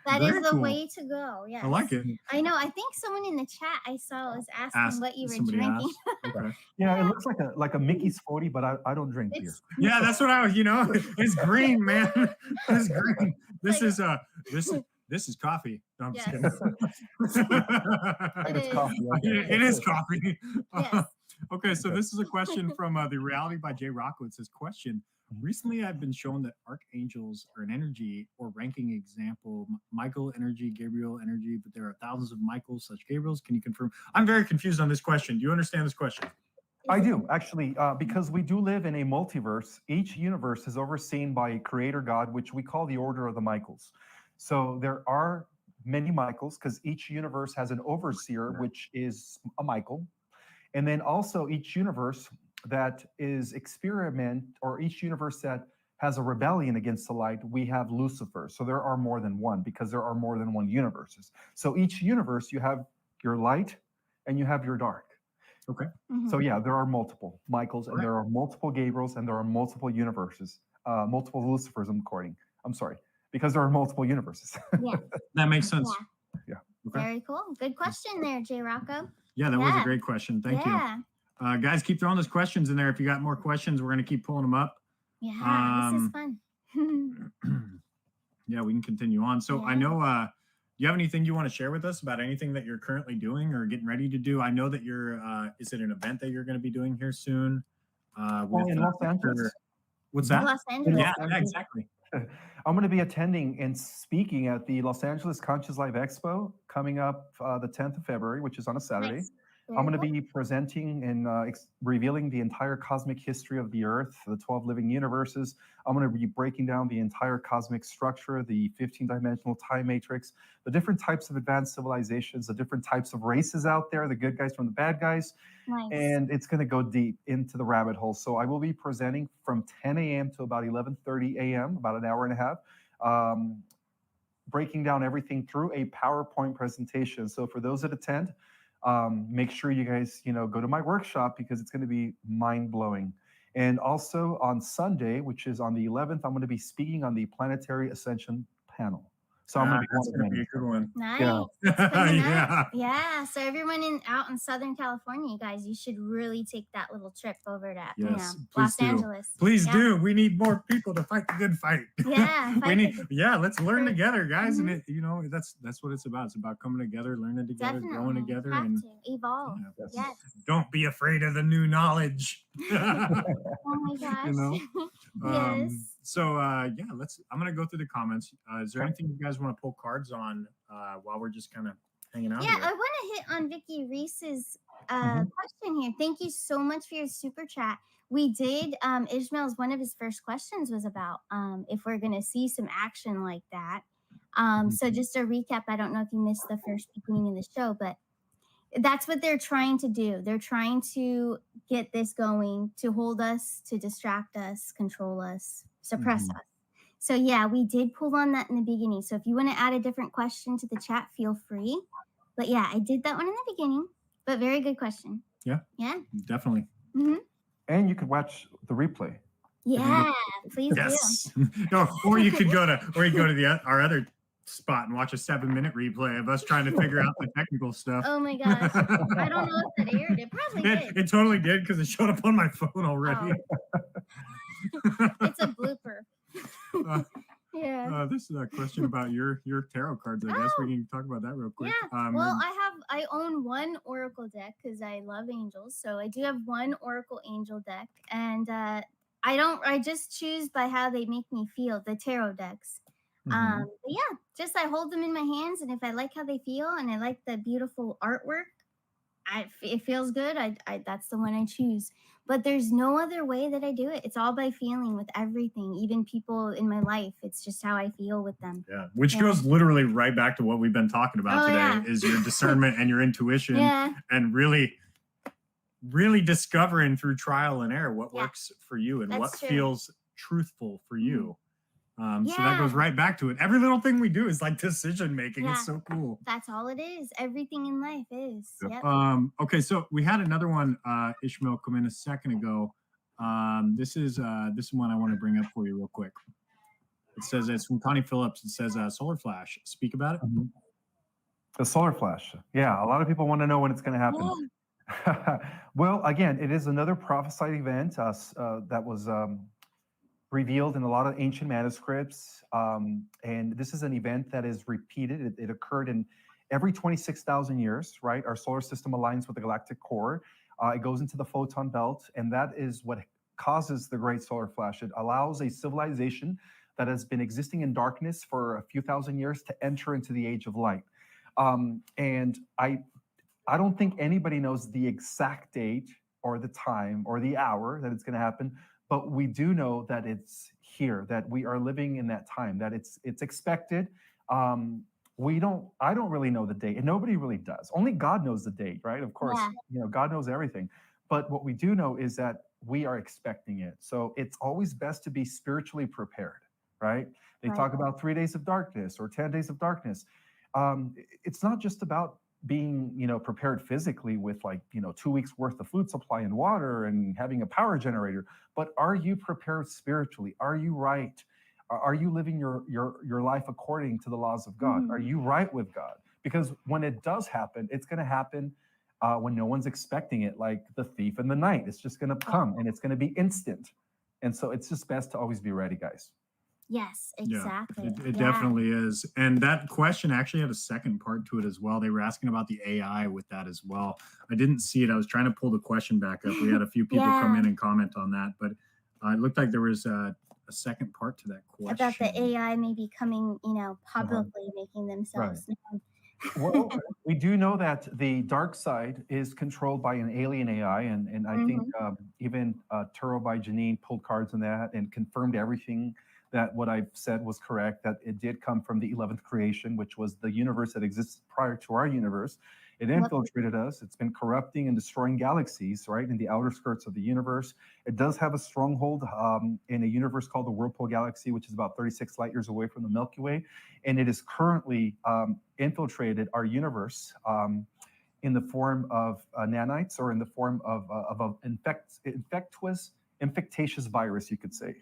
That Very is the cool. way to go. Yes. I like it. I know. I think someone in the chat I saw was asking what you were Somebody drinking. asked. Okay. Yeah, it looks like a Mickey's 40, but I don't drink beer. Yeah, that's what I was. It's green, man. It's green. This is coffee. No, I'm just Yes. kidding. It's coffee. Okay. It is coffee. Yes. Okay, so this is a question from The Reality by Jay Rocco. It says, question. Recently, I've been shown that archangels are an energy or ranking example, Michael energy, Gabriel energy, but there are thousands of Michaels such Gabriels. Can you confirm? I'm very confused on this question. Do you understand this question? I do, actually, because we do live in a multiverse. Each universe is overseen by a creator God, which we call the Order of the Michaels. So there are many Michaels because each universe has an overseer, which is a Michael. And then also each universe that is each universe that has a rebellion against the light, we have Lucifer. So there are more than one because there are more than one universes. So each universe, you have your light and you have your dark. Okay. Mm-hmm. So yeah, there are multiple Michaels and there are multiple Gabriels and there are multiple universes, multiple Lucifers, I'm sorry, because there are multiple universes. Yeah. That makes sense. Yeah. Okay. Very cool. Good question there, Jay Rocco. Yeah, that was a great question. Thank you. Guys, keep throwing those questions in there. If you got more questions, we're going to keep pulling them up. Yeah, this is fun. Yeah, we can continue on. So I know, do you have anything you want to share with us about anything that you're currently doing or getting ready to do? I know that you're, is it an event that you're going to be doing here soon? In Los Angeles? What's that? Los Angeles. Yeah, exactly. I'm going to be attending and speaking at the Los Angeles Conscious Life Expo coming up the 10th of February, which is on a Saturday. Nice. I'm going to be presenting and revealing the entire cosmic history of the Earth, the 12 living universes. I'm going to be breaking down the entire cosmic structure, the 15-dimensional time matrix, the different types of advanced civilizations, the different types of races out there, the good guys from the bad guys. Nice. And it's going to go deep into the rabbit hole. So I will be presenting from 10 a.m. to about 11:30 a.m., about an hour and a half, breaking down everything through a PowerPoint presentation. So for those that attend, make sure you guys, go to my workshop because it's going to be mind-blowing. And also on Sunday, which is on the 11th, I'm going to be speaking on the Planetary Ascension panel. So I'm going to be a good one. Nice. Yeah. Yeah. So everyone out in Southern California, you guys, you should really take that little trip over to Los Angeles. Please do. We need more people to fight the good fight. Yeah. Let's learn together, guys. Mm-hmm. And that's what it's about. It's about coming together, learning together, growing together, and evolve. Yes. Don't be afraid of the new knowledge. Oh my gosh. Yes. So I'm gonna go through the comments. Is there anything you guys want to pull cards on while we're just kind of hanging out? Yeah, I want to hit on Vicky Reese's question here. Thank you so much for your super chat. We did Ismael's one of his first questions was about if we're gonna see some action like that. So just a recap, I don't know if you missed the first beginning of the show, but that's what they're trying to do. They're trying to get this going, to hold us, to distract us, control us, suppress us. So yeah, we did pull on that in the beginning. So if you want to add a different question to the chat, feel free. But yeah, I did that one in the beginning, but very good question. Yeah. Yeah. Definitely. Mm-hmm. And you could watch the replay. Yeah, please do. No, or you could go to our other spot and watch a 7-minute replay of us trying to figure out the technical stuff. Oh my gosh. I don't know if it aired. It probably did. It totally did because it showed up on my phone already. Oh. It's a blooper. Yeah. This is a question about your tarot cards. I guess we can talk about that real quick. Yeah. Well, I own one oracle deck because I love angels. So I do have one oracle angel deck, and I just choose by how they make me feel, the tarot decks. But yeah, just I hold them in my hands, and if I like how they feel and I like the beautiful artwork, it feels good, that's the one I choose. But there's no other way that I do it. It's all by feeling with everything, even people in my life. It's just how I feel with them. Yeah, which goes literally right back to what we've been talking about today, is your discernment and your intuition, and really discovering through trial and error what works for you and what feels truthful for you. So that goes right back to it. Every little thing we do is like decision making. It's so cool. That's all it is. Everything in life is. Yep. Okay, so we had another one, Ishmael, come in a second ago. This is one I want to bring up for you real quick. It says, it's from Connie Phillips. It says, solar flash. Speak about it. The solar flash. Yeah, a lot of people want to know when it's going to happen. Well, again, it is another prophesied event that was revealed in a lot of ancient manuscripts. And this is an event that is repeated. It occurred in every 26,000 years, right? Our solar system aligns with the galactic core. It goes into the photon belt, and that is what causes the great solar flash. It allows a civilization that has been existing in darkness for a few thousand years to enter into the age of light. And I don't think anybody knows the exact date or the time or the hour that it's going to happen. But we do know that it's here, that we are living in that time, that it's expected. I don't really know the date, and nobody really does. Only God knows the date, right? Of course, God knows everything. But what we do know is that we are expecting it. So it's always best to be spiritually prepared, right? They talk about 3 days of darkness or 10 days of darkness. It's not just about being, prepared physically with 2 weeks worth of food supply and water and having a power generator, but are you prepared spiritually? Are you right? Are you living your life according to the laws of God? Are you right with God? Because when it does happen, it's going to happen when no one's expecting it, like the thief in the night. It's just going to come, and it's going to be instant. And so it's just best to always be ready, guys. Yes, exactly. It definitely is. And that question actually had a second part to it as well. They were asking about the AI with that as well. I didn't see it. I was trying to pull the question back up. We had a few people come in and comment on that, but it looked like there was a second part to that question. About the AI maybe coming, publicly making themselves known. Well, we do know that the dark side is controlled by an alien AI, and I think even Turo by Janine pulled cards on that and confirmed everything, that what I've said was correct, that it did come from the 11th creation, which was the universe that existed prior to our universe. It infiltrated us. It's been corrupting and destroying galaxies, right, in the outer skirts of the universe. It does have a stronghold in a universe called the Whirlpool Galaxy, which is about 36 light years away from the Milky Way. And it is currently infiltrated our universe in the form of nanites, or in the form of an infectious virus, you could say.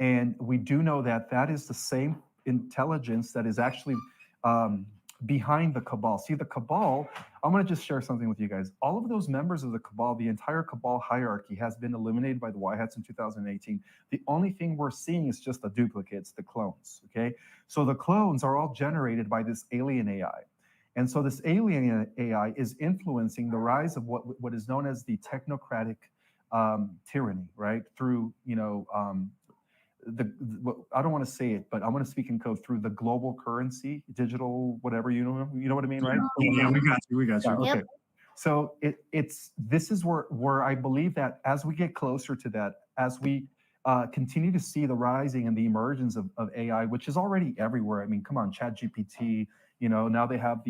And we do know that that is the same intelligence that is actually behind the cabal. See, the cabal, I'm going to just share something with you guys. All of those members of the cabal, the entire cabal hierarchy, has been eliminated by the White Hats in 2018. The only thing we're seeing is just the duplicates, the clones, okay? So the clones are all generated by this alien AI. And so this alien AI is influencing the rise of what is known as the technocratic tyranny, right? Through, I don't want to say it, but I want to speak in code, through the global currency, digital, whatever, you know what I mean, right? Yeah, we got you. Yeah, okay. So this is where I believe that as we get closer to that, as we continue to see the rising and the emergence of AI, which is already everywhere. I mean, come on, ChatGPT, now they have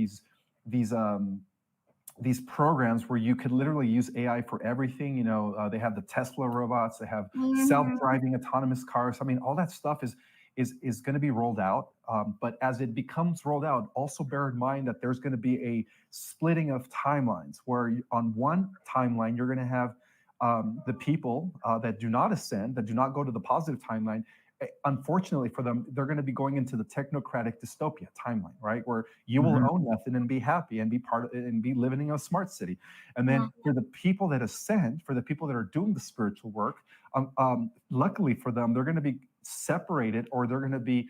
these programs where you could literally use AI for everything. They have the Tesla robots, they have self-driving autonomous cars. I mean, all that stuff is going to be rolled out. But as it becomes rolled out, also bear in mind that there's going to be a splitting of timelines, where on one timeline, you're going to have the people that do not ascend, that do not go to the positive timeline, unfortunately for them, they're going to be going into the technocratic dystopia timeline, right? Where you will own nothing and be happy and be part of and be living in a smart city. And then for the people that ascend, for the people that are doing the spiritual work, luckily for them, they're going to be separated, or they're going to be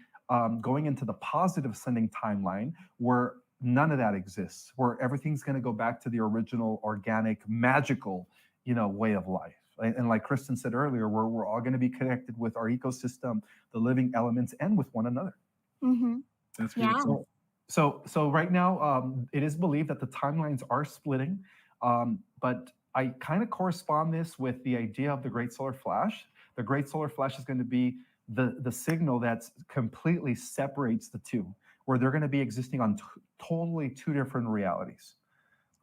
going into the positive ascending timeline where none of that exists, where everything's going to go back to the original organic, magical, way of life. And like Kristen said earlier, we're all going to be connected with our ecosystem, the living elements, and with one another. That's beautiful. So right now, it is believed that the timelines are splitting, but I kind of correspond this with the idea of the Great Solar Flash. The Great Solar Flash is going to be the signal that completely separates the two, where they're going to be existing on totally two different realities.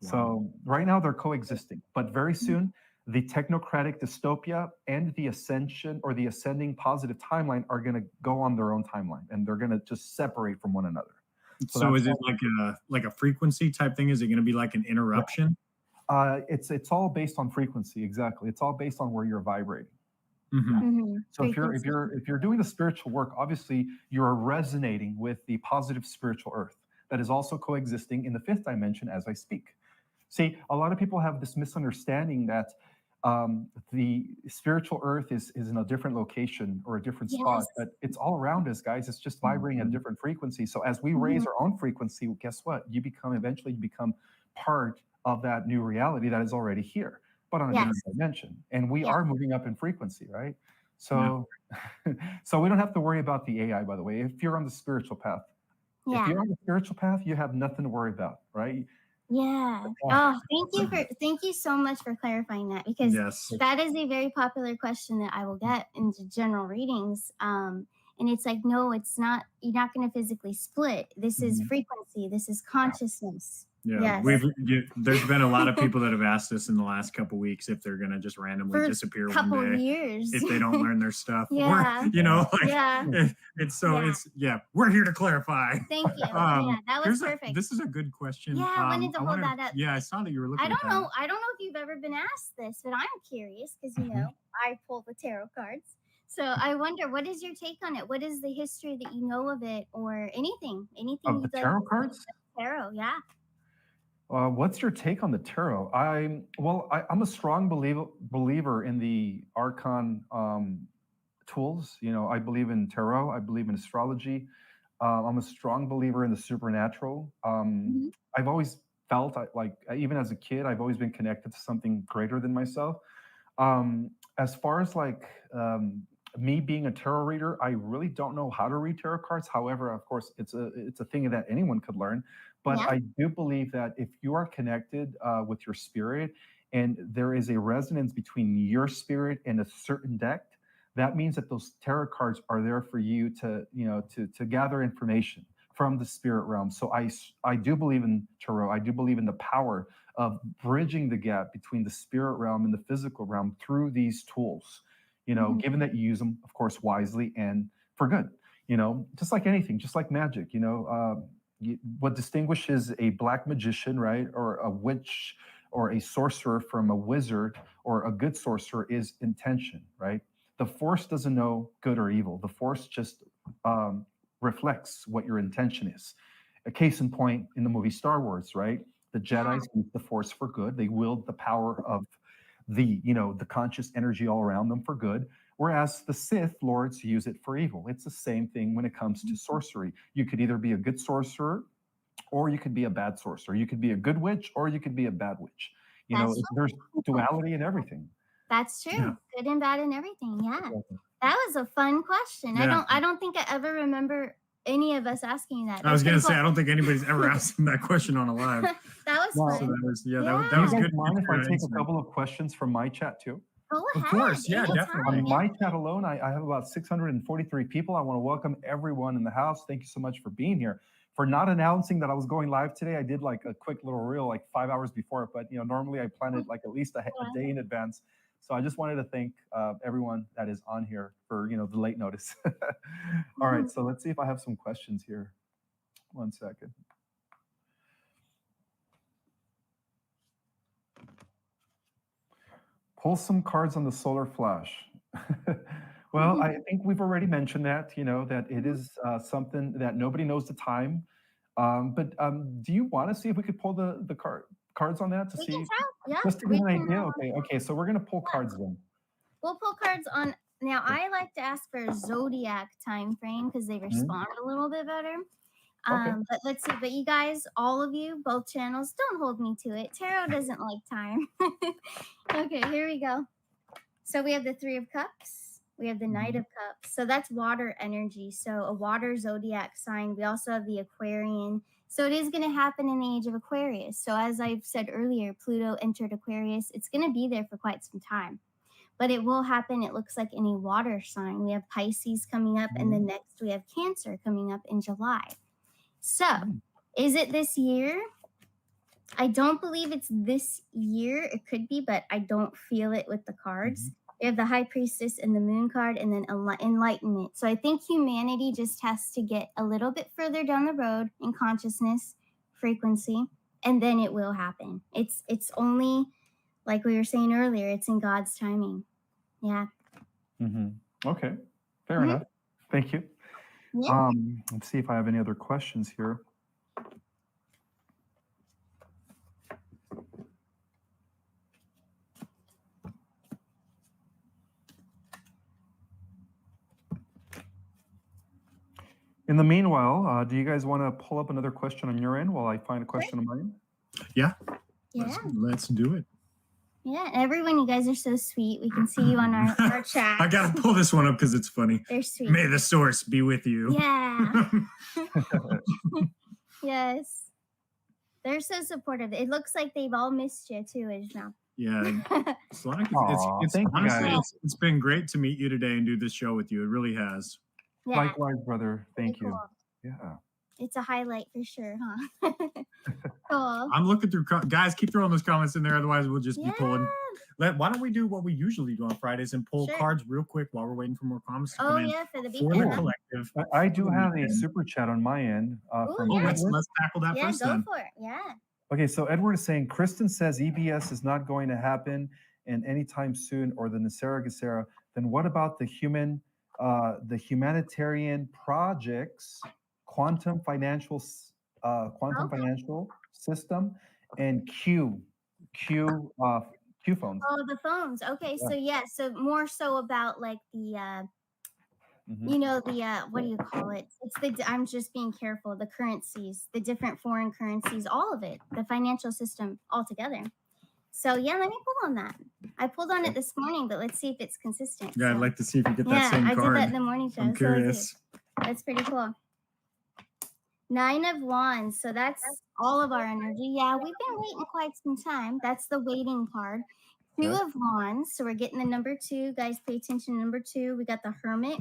Wow. So right now they're coexisting, but very soon the technocratic dystopia and the ascension or the ascending positive timeline are going to go on their own timeline, and they're going to just separate from one another. So is it like a frequency type thing? Is it going to be like an interruption? It's all based on frequency. Exactly. It's all based on where you're vibrating. So if you're doing the spiritual work, obviously you're resonating with the positive spiritual earth that is also coexisting in the fifth dimension as I speak. See, a lot of people have this misunderstanding that the spiritual earth is in a different location or a different spot, but it's all around us, guys. It's just vibrating at a different frequency. So as we raise our own frequency, guess what? Eventually you become part of that new reality that is already here, but on a different dimension. And we are moving up in frequency, right? So, so we don't have to worry about the AI, by the way, if you're on the spiritual path. If you're on the spiritual path, you have nothing to worry about, right? Oh, thank you so much for clarifying that, because that is a very popular question that I will get into general readings. And it's like, no, it's not. You're not going to physically split. This is frequency. This is consciousness. There's been a lot of people that have asked us in the last couple of weeks if they're going to just randomly disappear one day years if they don't learn their stuff. We're here to clarify. Thank you. That was perfect. This is a good question. I wanted to hold that up. I saw that you were looking. I don't know if you've ever been asked this, but I'm curious because I pull the tarot cards. So I wonder, what is your take on it? What is the history that you know of it, or anything of the tarot cards? Tarot, what's your take on the tarot? I'm a strong believer in the archon tools. I believe in tarot. I believe in astrology. I'm a strong believer in the supernatural. I've always felt like, even as a kid, I've always been connected to something greater than myself. As far as me being a tarot reader, I really don't know how to read tarot cards. However, of course, it's a thing that anyone could learn. But I do believe that if you are connected with your spirit, and there is a resonance between your spirit and a certain deck, that means that those tarot cards are there for you to gather information from the spirit realm. So I do believe in tarot. I do believe in the power of bridging the gap between the spirit realm and the physical realm through these tools. Given that you use them, of course, wisely and for good. Just like anything, just like magic. What distinguishes a black magician, right, or a witch or a sorcerer from a wizard or a good sorcerer is intention, right? The Force doesn't know good or evil. The Force just reflects what your intention is. A case in point in the movie Star Wars, right? The Jedi use the Force for good. They wield the power of the conscious energy all around them for good, whereas the Sith Lords use it for evil. It's the same thing when it comes to sorcery. You could either be a good sorcerer or you could be a bad sorcerer. You could be a good witch or you could be a bad witch. There's duality in everything. That's true. Good and bad and everything. That was a fun question. I don't think I ever remember any of us asking that. I was going to say, I don't think anybody's ever asked that question on a live. That was fun. So that was good. Mind if I take a couple of questions from my chat too? Go ahead. Of course, definitely. On my chat alone, I have about 643 people. I want to welcome everyone in the house. Thank you so much for being here. For not announcing that I was going live today, I did like a quick little reel 5 hours before, but normally I plan it at least a day in advance. So I just wanted to thank everyone that is on here for the late notice. All right, so let's see if I have some questions here. 1 second. Pull some cards on the solar flash. Well, I think we've already mentioned that, that it is something that nobody knows the time. But do you want to see if we could pull the cards on that to We see? can try. Yeah. Just to we get an can, idea. Okay. So we're going to pull cards then. We'll pull cards on. Now, I like to ask for a zodiac time frame because they respond a little bit better. Okay. But let's see. But you guys, all of you, both channels, don't hold me to it. Tarot doesn't like time. Okay, here we go. So we have the Three of Cups. We have the Knight of Cups. So that's water energy. So a water zodiac sign. We also have the Aquarian. So it is going to happen in the age of Aquarius. So as I've said earlier, Pluto entered Aquarius. It's going to be there for quite some time. But it will happen, it looks like, in a water sign. We have Pisces coming up, and then next we have Cancer coming up in July. So, is it this year? I don't believe it's this year. It could be, but I don't feel it with the cards. We have the High Priestess and the Moon card, and then Enlightenment. So I think humanity just has to get a little bit further down the road in consciousness, frequency, and then it will happen. It's only, like we were saying earlier, it's in God's timing. Yeah. Okay. Fair enough. Thank you. Yeah. Let's see if I have any other questions here. In the meanwhile, do you guys want to pull up another question on your end while I find a question on mine? Yeah. Yeah. Let's do it. Yeah. Everyone, you guys are so sweet. We can see you on our chat. I got to pull this one up because it's funny. They're sweet. May the source be with you. Yeah. Yes. They're so supportive. It looks like they've all missed you too, Ismael. Yeah. It's like, Aw, thank you, honestly, guys. it's been great to meet you today and do this show with you. It really has. Yeah. Likewise, brother. Thank you. Cool. Yeah. It's a highlight for sure, huh? Cool. I'm looking through guys. Keep throwing those comments in there, otherwise we'll just be pulling. Why don't we do what we usually do on Fridays and pull cards real quick while we're waiting for more comments to come in. For the for the collective. I do have a super chat on my end from Edward. Let's tackle that first. Go then. for it. Yeah. Okay, so Edward is saying Kristen says EBS is not going to happen in anytime soon, or the Nasera Gesera. Then what about the humanitarian projects, quantum financial system, and Q phones? Oh, the phones. Okay, Yeah. so more so about like the what do you call it? It's I'm just being careful. The currencies, the different foreign currencies, all of it, the financial system altogether. So yeah, let me pull on that. I pulled on it this morning, but let's see if it's consistent. Yeah, I'd like to see if you get that same card. I did that in the morning show. I'm curious. That's pretty cool. 9 of Wands. So that's all of our energy. Yeah, we've been waiting quite some time. That's the waiting card. 2 of Wands. So we're getting the number 2. Guys, pay attention to number 2. We got the Hermit.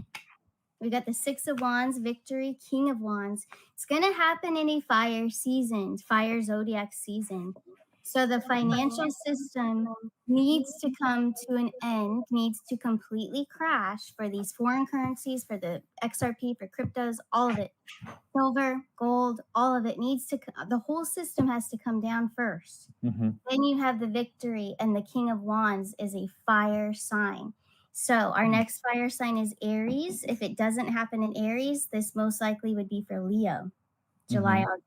We got the 6 of Wands, Victory, King of Wands. It's going to happen in a fire season, fire zodiac season. So the financial system needs to come to an end, needs to completely crash for these foreign currencies, for the XRP, for cryptos, all of it. Silver, gold, all of it needs to, the whole system has to come down first. Then you have the Victory, and the King of Wands is a fire sign. So our next fire sign is Aries. If it doesn't happen in Aries, this most likely would be for Leo, July, August.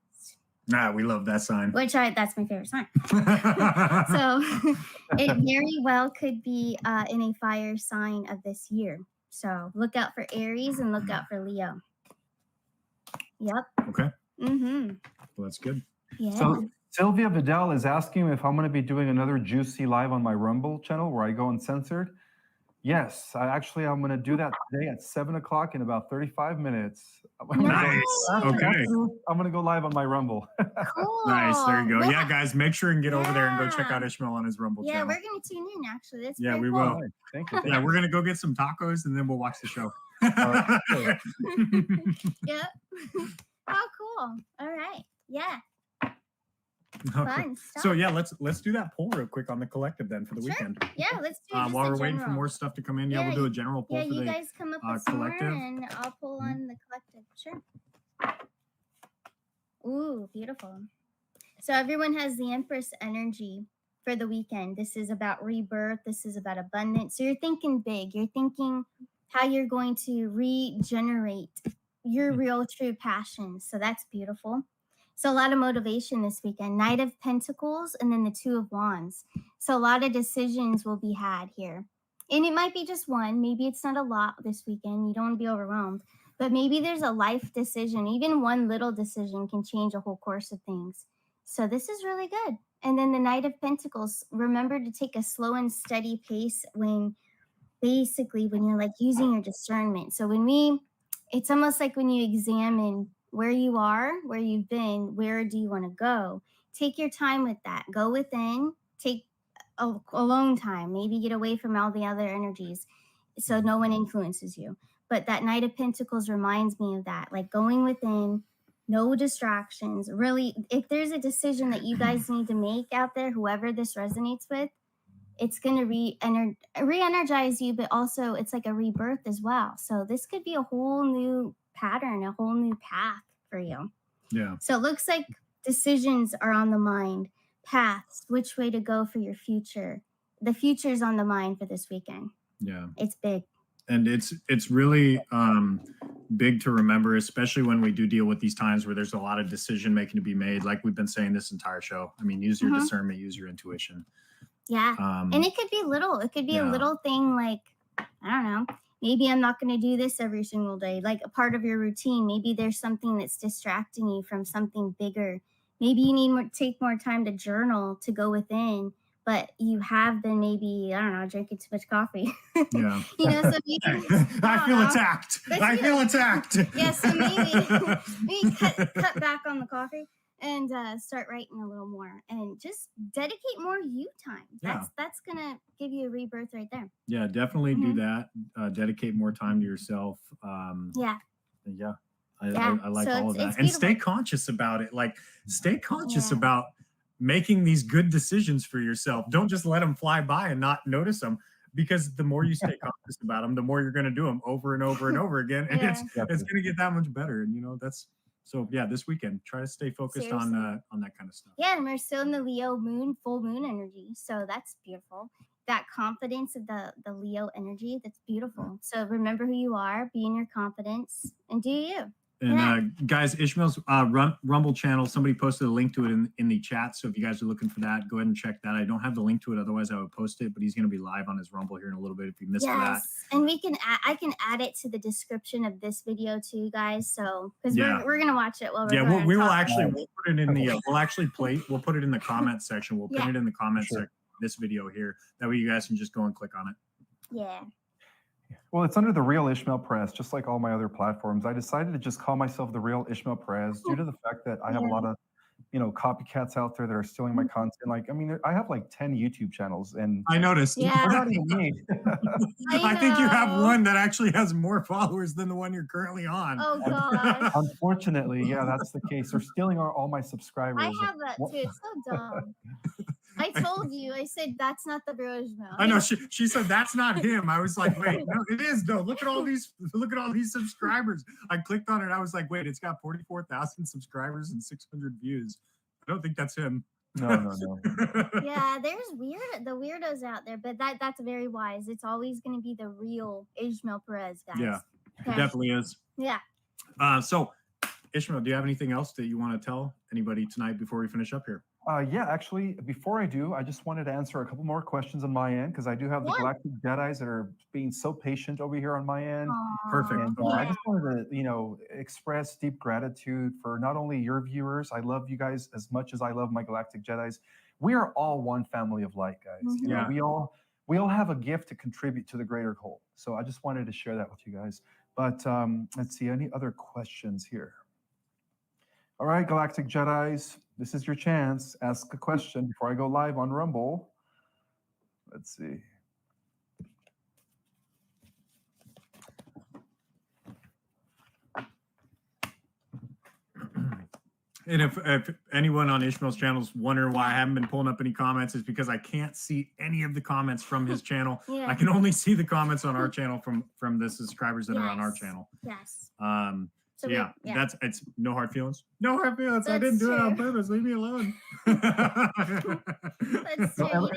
We love that sign. That's my favorite sign. So it very well could be in a fire sign of this year. So look out for Aries and look out for Leo. Yep. Okay. Well, that's good. Yeah. So Sylvia Vidal is asking if I'm going to be doing another Juicy live on my Rumble channel where I go uncensored. Yes, I'm going to do that today at 7 o'clock in about 35 minutes. Nice. Okay. I'm going to go live on my Rumble. Cool. Nice. There you go. Yeah, guys, make sure and get over there and go check out Ismael on his Rumble channel. Yeah, we're going to tune in, actually. That's we cool. will. Thank you. Yeah, we're going to go get some tacos and then we'll watch the show. Yep. Oh, cool. All right. Yeah. Fun stuff. So yeah, let's do that poll real quick on the collective then for the weekend. Yeah, let's do it. While we're waiting for more stuff to come in, we'll do a general poll for the you guys come up with some more and I'll pull on the collective. Sure. Ooh, beautiful. So everyone has the Empress energy for the weekend. This is about rebirth. This is about abundance. So you're thinking big. You're thinking how you're going to regenerate your real true passion. So that's beautiful. So a lot of motivation this weekend. Knight of Pentacles and then the Two of Wands. So a lot of decisions will be had here. And it might be just one. Maybe it's not a lot this weekend. You don't want to be overwhelmed. But maybe there's a life decision. Even one little decision can change a whole course of things. So this is really good. And then the Knight of Pentacles. Remember to take a slow and steady pace when you're like using your discernment. So it's almost like when you examine where you are, where you've been, where do you want to go? Take your time with that. Go within, take alone time, maybe get away from all the other energies so no one influences you. But that Knight of Pentacles reminds me of that, like going within, no distractions. Really, if there's a decision that you guys need to make out there, whoever this resonates with, it's going to re-energize you, but also it's like a rebirth as well. So this could be a whole new pattern, a whole new path for you. Yeah. So it looks like decisions are on the mind, paths, which way to go for your future. The future's on the mind for this weekend. Yeah. It's big. And it's really big to remember, especially when we do deal with these times where there's a lot of decision making to be made. Like we've been saying this entire show. I mean, use your discernment, use your intuition. Yeah. And it could be little. It could be a little thing like, I don't know, maybe I'm not going to do this every single day, like a part of your routine. Maybe there's something that's distracting you from something bigger. Maybe you need take more time to journal, to go within, but you have been maybe, I don't know, drinking too much coffee. Yeah. So maybe, I feel attacked. I feel attacked. Yeah, so maybe cut back on the coffee. And start writing a little more and just dedicate more you time. That's going to give you a rebirth right there. Yeah, definitely do that. Dedicate more time to yourself. Yeah. I like all of that. And stay conscious about it. Like, stay conscious about making these good decisions for yourself. Don't just let them fly by and not notice them. Because the more you stay conscious about them, the more you're going to do them over and over and over again. And it's going to get that much better. And, that's... So this weekend, try to stay focused on that kind of stuff. Yeah, and we're still in the Leo full moon energy. So that's beautiful. That confidence of the Leo energy, that's beautiful. So remember who you are, be in your confidence, and do you. And guys, Ishmael's Rumble channel, somebody posted a link to it in the chat. So if you guys are looking for that, go ahead and check that. I don't have the link to it, otherwise I would post it. But he's going to be live on his Rumble here in a little bit if you missed that. And I can add it to the description of this video too, guys. So because we're going to watch it while we're we'll put it in the we'll put it in the comment section. We'll put it in the comment section of this video here. That way you guys can just go and click on it. Yeah. Well, it's under the real Ismael Perez, just like all my other platforms. I decided to just call myself the real Ismael Perez due to the fact that I have a lot of, copycats out there that are stealing my content. Like, I mean, I have like 10 YouTube channels, and I noticed. Yeah, not even me. I think you have one that actually has more followers than the one you're currently on. Oh gosh. Unfortunately, that's the case. They're stealing all my subscribers. I have that too. It's so dumb. I told you. I said that's not the real Ismael. I know. She said that's not him. I was like, wait, no, it is though. Look at all these subscribers. I clicked on it. I was like, wait, it's got 44,000 subscribers and 600 views. I don't think that's him. No. Yeah, there's the weirdos out there, but that's very wise. It's always going to be the real Ismael Perez, guys. Yeah, it definitely is. Yeah. So, Ishmael, do you have anything else that you want to tell anybody tonight before we finish up here? Actually, before I do, I just wanted to answer a couple more questions on my end because I do have the Galactic Jedis that are being so patient over here on my end. Perfect. And, I just wanted to, express deep gratitude for not only your viewers. I love you guys as much as I love my Galactic Jedis. We are all one family of light, guys. We all have a gift to contribute to the greater whole. So I just wanted to share that with you guys. But let's see, any other questions here? All right, Galactic Jedis, this is your chance. Ask a question before I go live on Rumble. Let's see. And if anyone on Ishmael's channel is wondering why I haven't been pulling up any comments, it's because I can't see any of the comments from his channel. I can only see the comments on our channel from the subscribers that are on our channel. Yes. So it's no hard feelings. No hard feelings. That's I didn't do it on purpose. Leave me alone.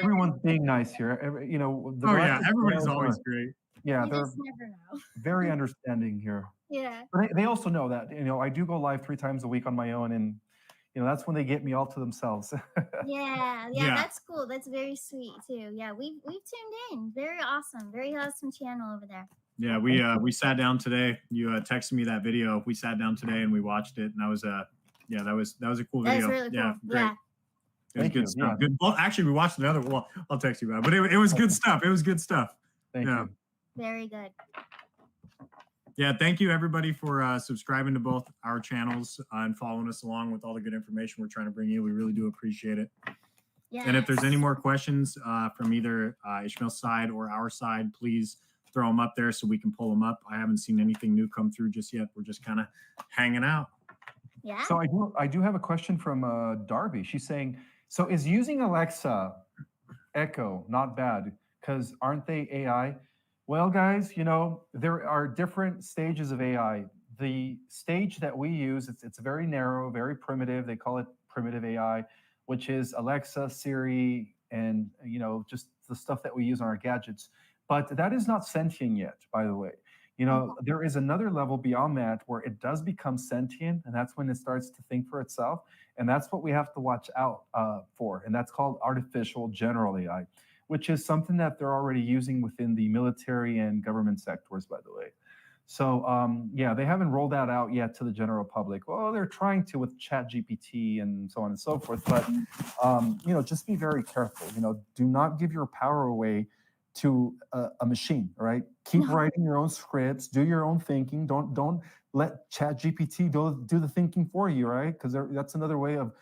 Everyone's being nice here. Everybody's everybody's always great. Yeah, You they're just never know. very understanding here. Yeah. But they also know that, I do go live 3 times a week on my own, and that's when they get me all to themselves. Yeah, Yeah. that's cool. That's very sweet too. Yeah, we've tuned in. Very awesome channel over there. Yeah, we sat down today. You texted me that video. We sat down today and we watched it, and that was a cool That video. was really cool. Yeah, great. Yeah. It was Thank you. good stuff. Yeah. Good. Well, actually, we watched another. Well, I'll text you about it. But it was good stuff. It was good stuff. Thank you. Very good. Yeah, thank you everybody for subscribing to both our channels and following us along with all the good information we're trying to bring you. We really do appreciate it. Yeah. And if there's any more questions from either Ismael's side or our side, please throw them up there so we can pull them up. I haven't seen anything new come through just yet. We're just kind of hanging out. Yeah. So I do have a question from Darby. She's saying, so is using Alexa Echo not bad? Because aren't they AI? Well, guys, there are different stages of AI. The stage that we use, it's very narrow, very primitive. They call it primitive AI, which is Alexa, Siri, and just the stuff that we use on our gadgets. But that is not sentient yet, by the way. There is another level beyond that where it does become sentient, and that's when it starts to think for itself. And that's what we have to watch out for. And that's called artificial general AI, which is something that they're already using within the military and government sectors, by the way. So, yeah, they haven't rolled that out yet to the general public. Well, they're trying to with ChatGPT and so on and so forth. But, just be very careful. Do not give your power away to a machine, right? Keep writing your own scripts, do your own thinking. Don't let ChatGPT do the thinking for you, right? Because that's another way of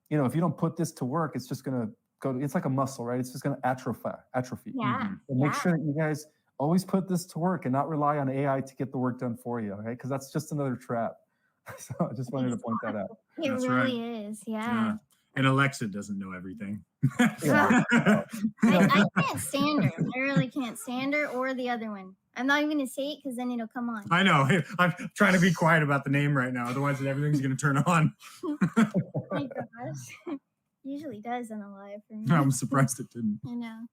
if you don't put this to work, it's just going to it's like a muscle, right? It's just going to atrophy. Yeah. And make sure that you guys always put this to work and not rely on AI to get the work done for you, okay? Because that's just another trap. So I just wanted to point that out. It That's really right. is. Yeah. And Alexa doesn't know everything. Yeah. I can't stand her. I really can't stand her or the other one. I'm not even going to say it because then it'll come on. I know. I'm trying to be quiet about the name right now. Otherwise, everything's going to turn on. Oh my gosh. Usually does in a live for me. I'm surprised it didn't. I know.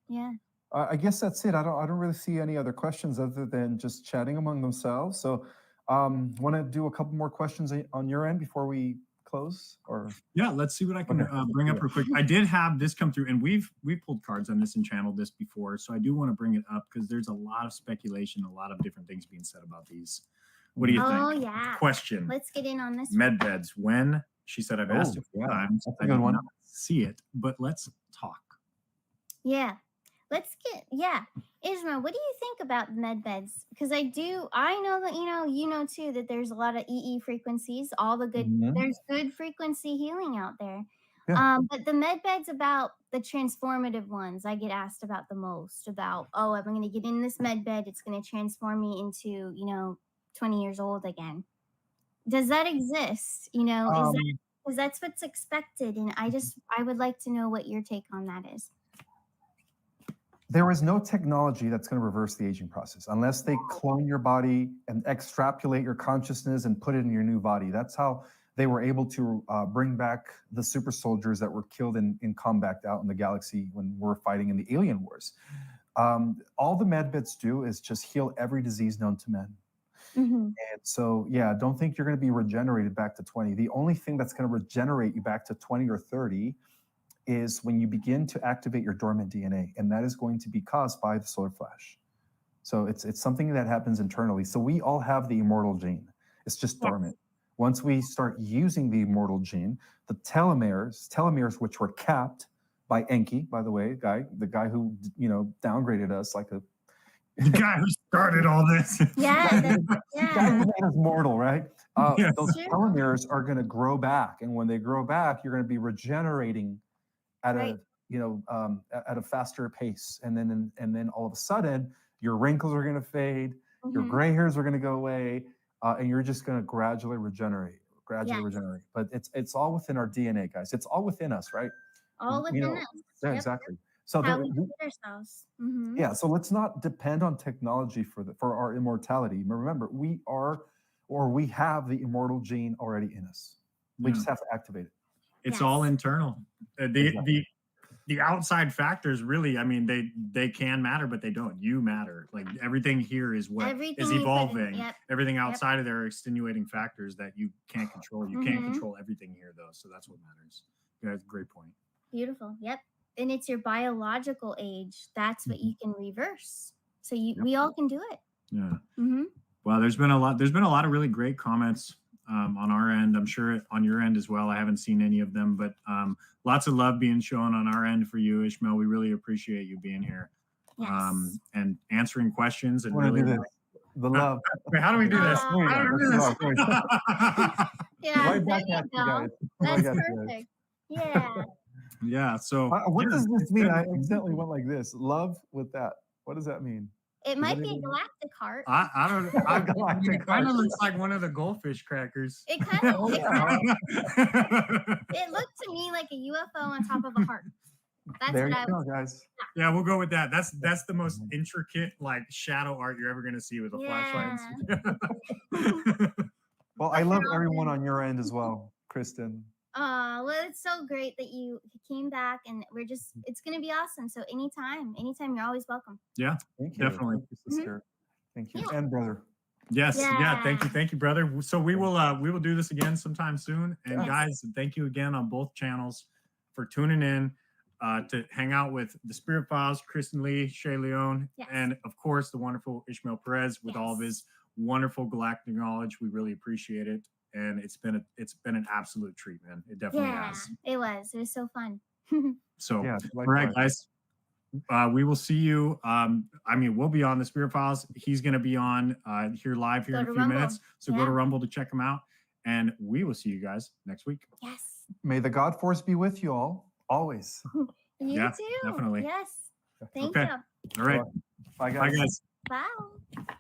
Yeah. I guess that's it. I don't really see any other questions other than just chatting among themselves. So, want to do a couple more questions on your end before we close? Or yeah, let's see what I can bring up real quick. I did have this come through, and we've pulled cards on this and channeled this before, so I do want to bring it up because there's a lot of speculation, a lot of different things being said about these. What do you think? Oh yeah. Question. Let's get in on this. Med beds. When? She said, I've asked a few times. That's a good one. Not see it, but let's talk. Yeah. Ismael, what do you think about med beds? Because I know that you know too that there's a lot of EE frequencies, all the good there's good frequency healing out there. Yeah. But the med beds about the transformative ones, I get asked about the most about, oh, I'm gonna get in this med bed, it's gonna transform me into, 20 years old again. Does that exist? Because that's what's expected. And I would like to know what your take on that is. There is no technology that's going to reverse the aging process unless they clone your body and extrapolate your consciousness and put it in your new body. That's how they were able to bring back the super soldiers that were killed in combat out in the galaxy when we're fighting in the alien wars. All the med beds do is just heal every disease known to men. And so, yeah, don't think you're going to be regenerated back to 20. The only thing that's going to regenerate you back to 20 or 30 is when you begin to activate your dormant DNA, and that is going to be caused by the solar flash. So it's something that happens internally. So we all have the immortal gene. It's just dormant. Once we start using the immortal gene, the telomeres which were capped by Enki, by the way, the guy who downgraded us like a the guy who started all this. Yeah. The guy who made us mortal, right? Yes. Those telomeres are going to grow back, and when they grow back, you're going to be regenerating at at a faster pace, and then all of a sudden your wrinkles are going to fade, your gray hairs are going to go away, and you're just going to gradually regenerate. But it's all within our DNA, guys. It's all within us, right? All within us. Yeah, exactly. So how we feed ourselves. Yeah, so let's not depend on technology for our immortality. Remember, we have the immortal gene already in us. We just have to activate it. It's all internal. the outside factors really, I mean, they can matter, but they don't. You matter. Like everything here is what Everything is you put in- evolving. yep. Everything outside of there are extenuating factors that you can't control. You can't Mhm. control everything here, though. So that's what matters. Yeah, that's a great point. Beautiful. Yep. And it's your biological age. That's what you can reverse. So we all can do it. Yeah. Mm-hmm. Well, there's been a lot of really great comments on our end. I'm sure on your end as well. I haven't seen any of them, but lots of love being shown on our end for you, Ishmael. We really appreciate you being here Yes. and answering questions. And I want to really, do this. The love. wait, how do we do this? Aw. How do we do this? Yeah. Right there back you at you go. guys. That's Right at you guys. perfect. Yeah. Yeah. So What yeah, does this it's mean? been- I accidentally went like this. Love with that. What does that mean? It might be a anyone- galactic heart. I don't. I, Galactic it kind of heart. looks like one of the goldfish crackers. It kind of Oh, it, yeah. it looked to me like a UFO on top of a heart. That's There what you I go, was. guys. Yeah, we'll go with that. That's the most intricate like shadow art you're ever gonna see with a flashlight. Well, I love everyone on your end as well, Kristen. Well, it's so great that you came back, and it's gonna be awesome. So anytime you're always welcome. Yeah, Thank you. definitely. Thank you, sister. Thank you. Yeah. And brother. Yes, yeah. Yeah. Thank you, brother. So we will do this again sometime soon. And Yes. guys, thank you again on both channels for tuning in to hang out with the Spirit Files, Kristen, Leigh, Shea, Leone, Yes. and of course the wonderful Ismael Perez with all of Yes. his wonderful galactic knowledge. We really appreciate it, and it's been an absolute treat, man. It definitely Yeah, has. it was so fun. So, Yeah. all right, guys. We will see you. We'll be on the Spirit Files. He's going to be on here live here Go in a to few Rumble. minutes. So go Yeah. to Rumble to check him out. And we will see you guys next week. Yes. May the God force be with you all, always. You Yeah, too. definitely. Yes. Thank Okay. you. All right. Bye, Bye, guys. guys. Bye.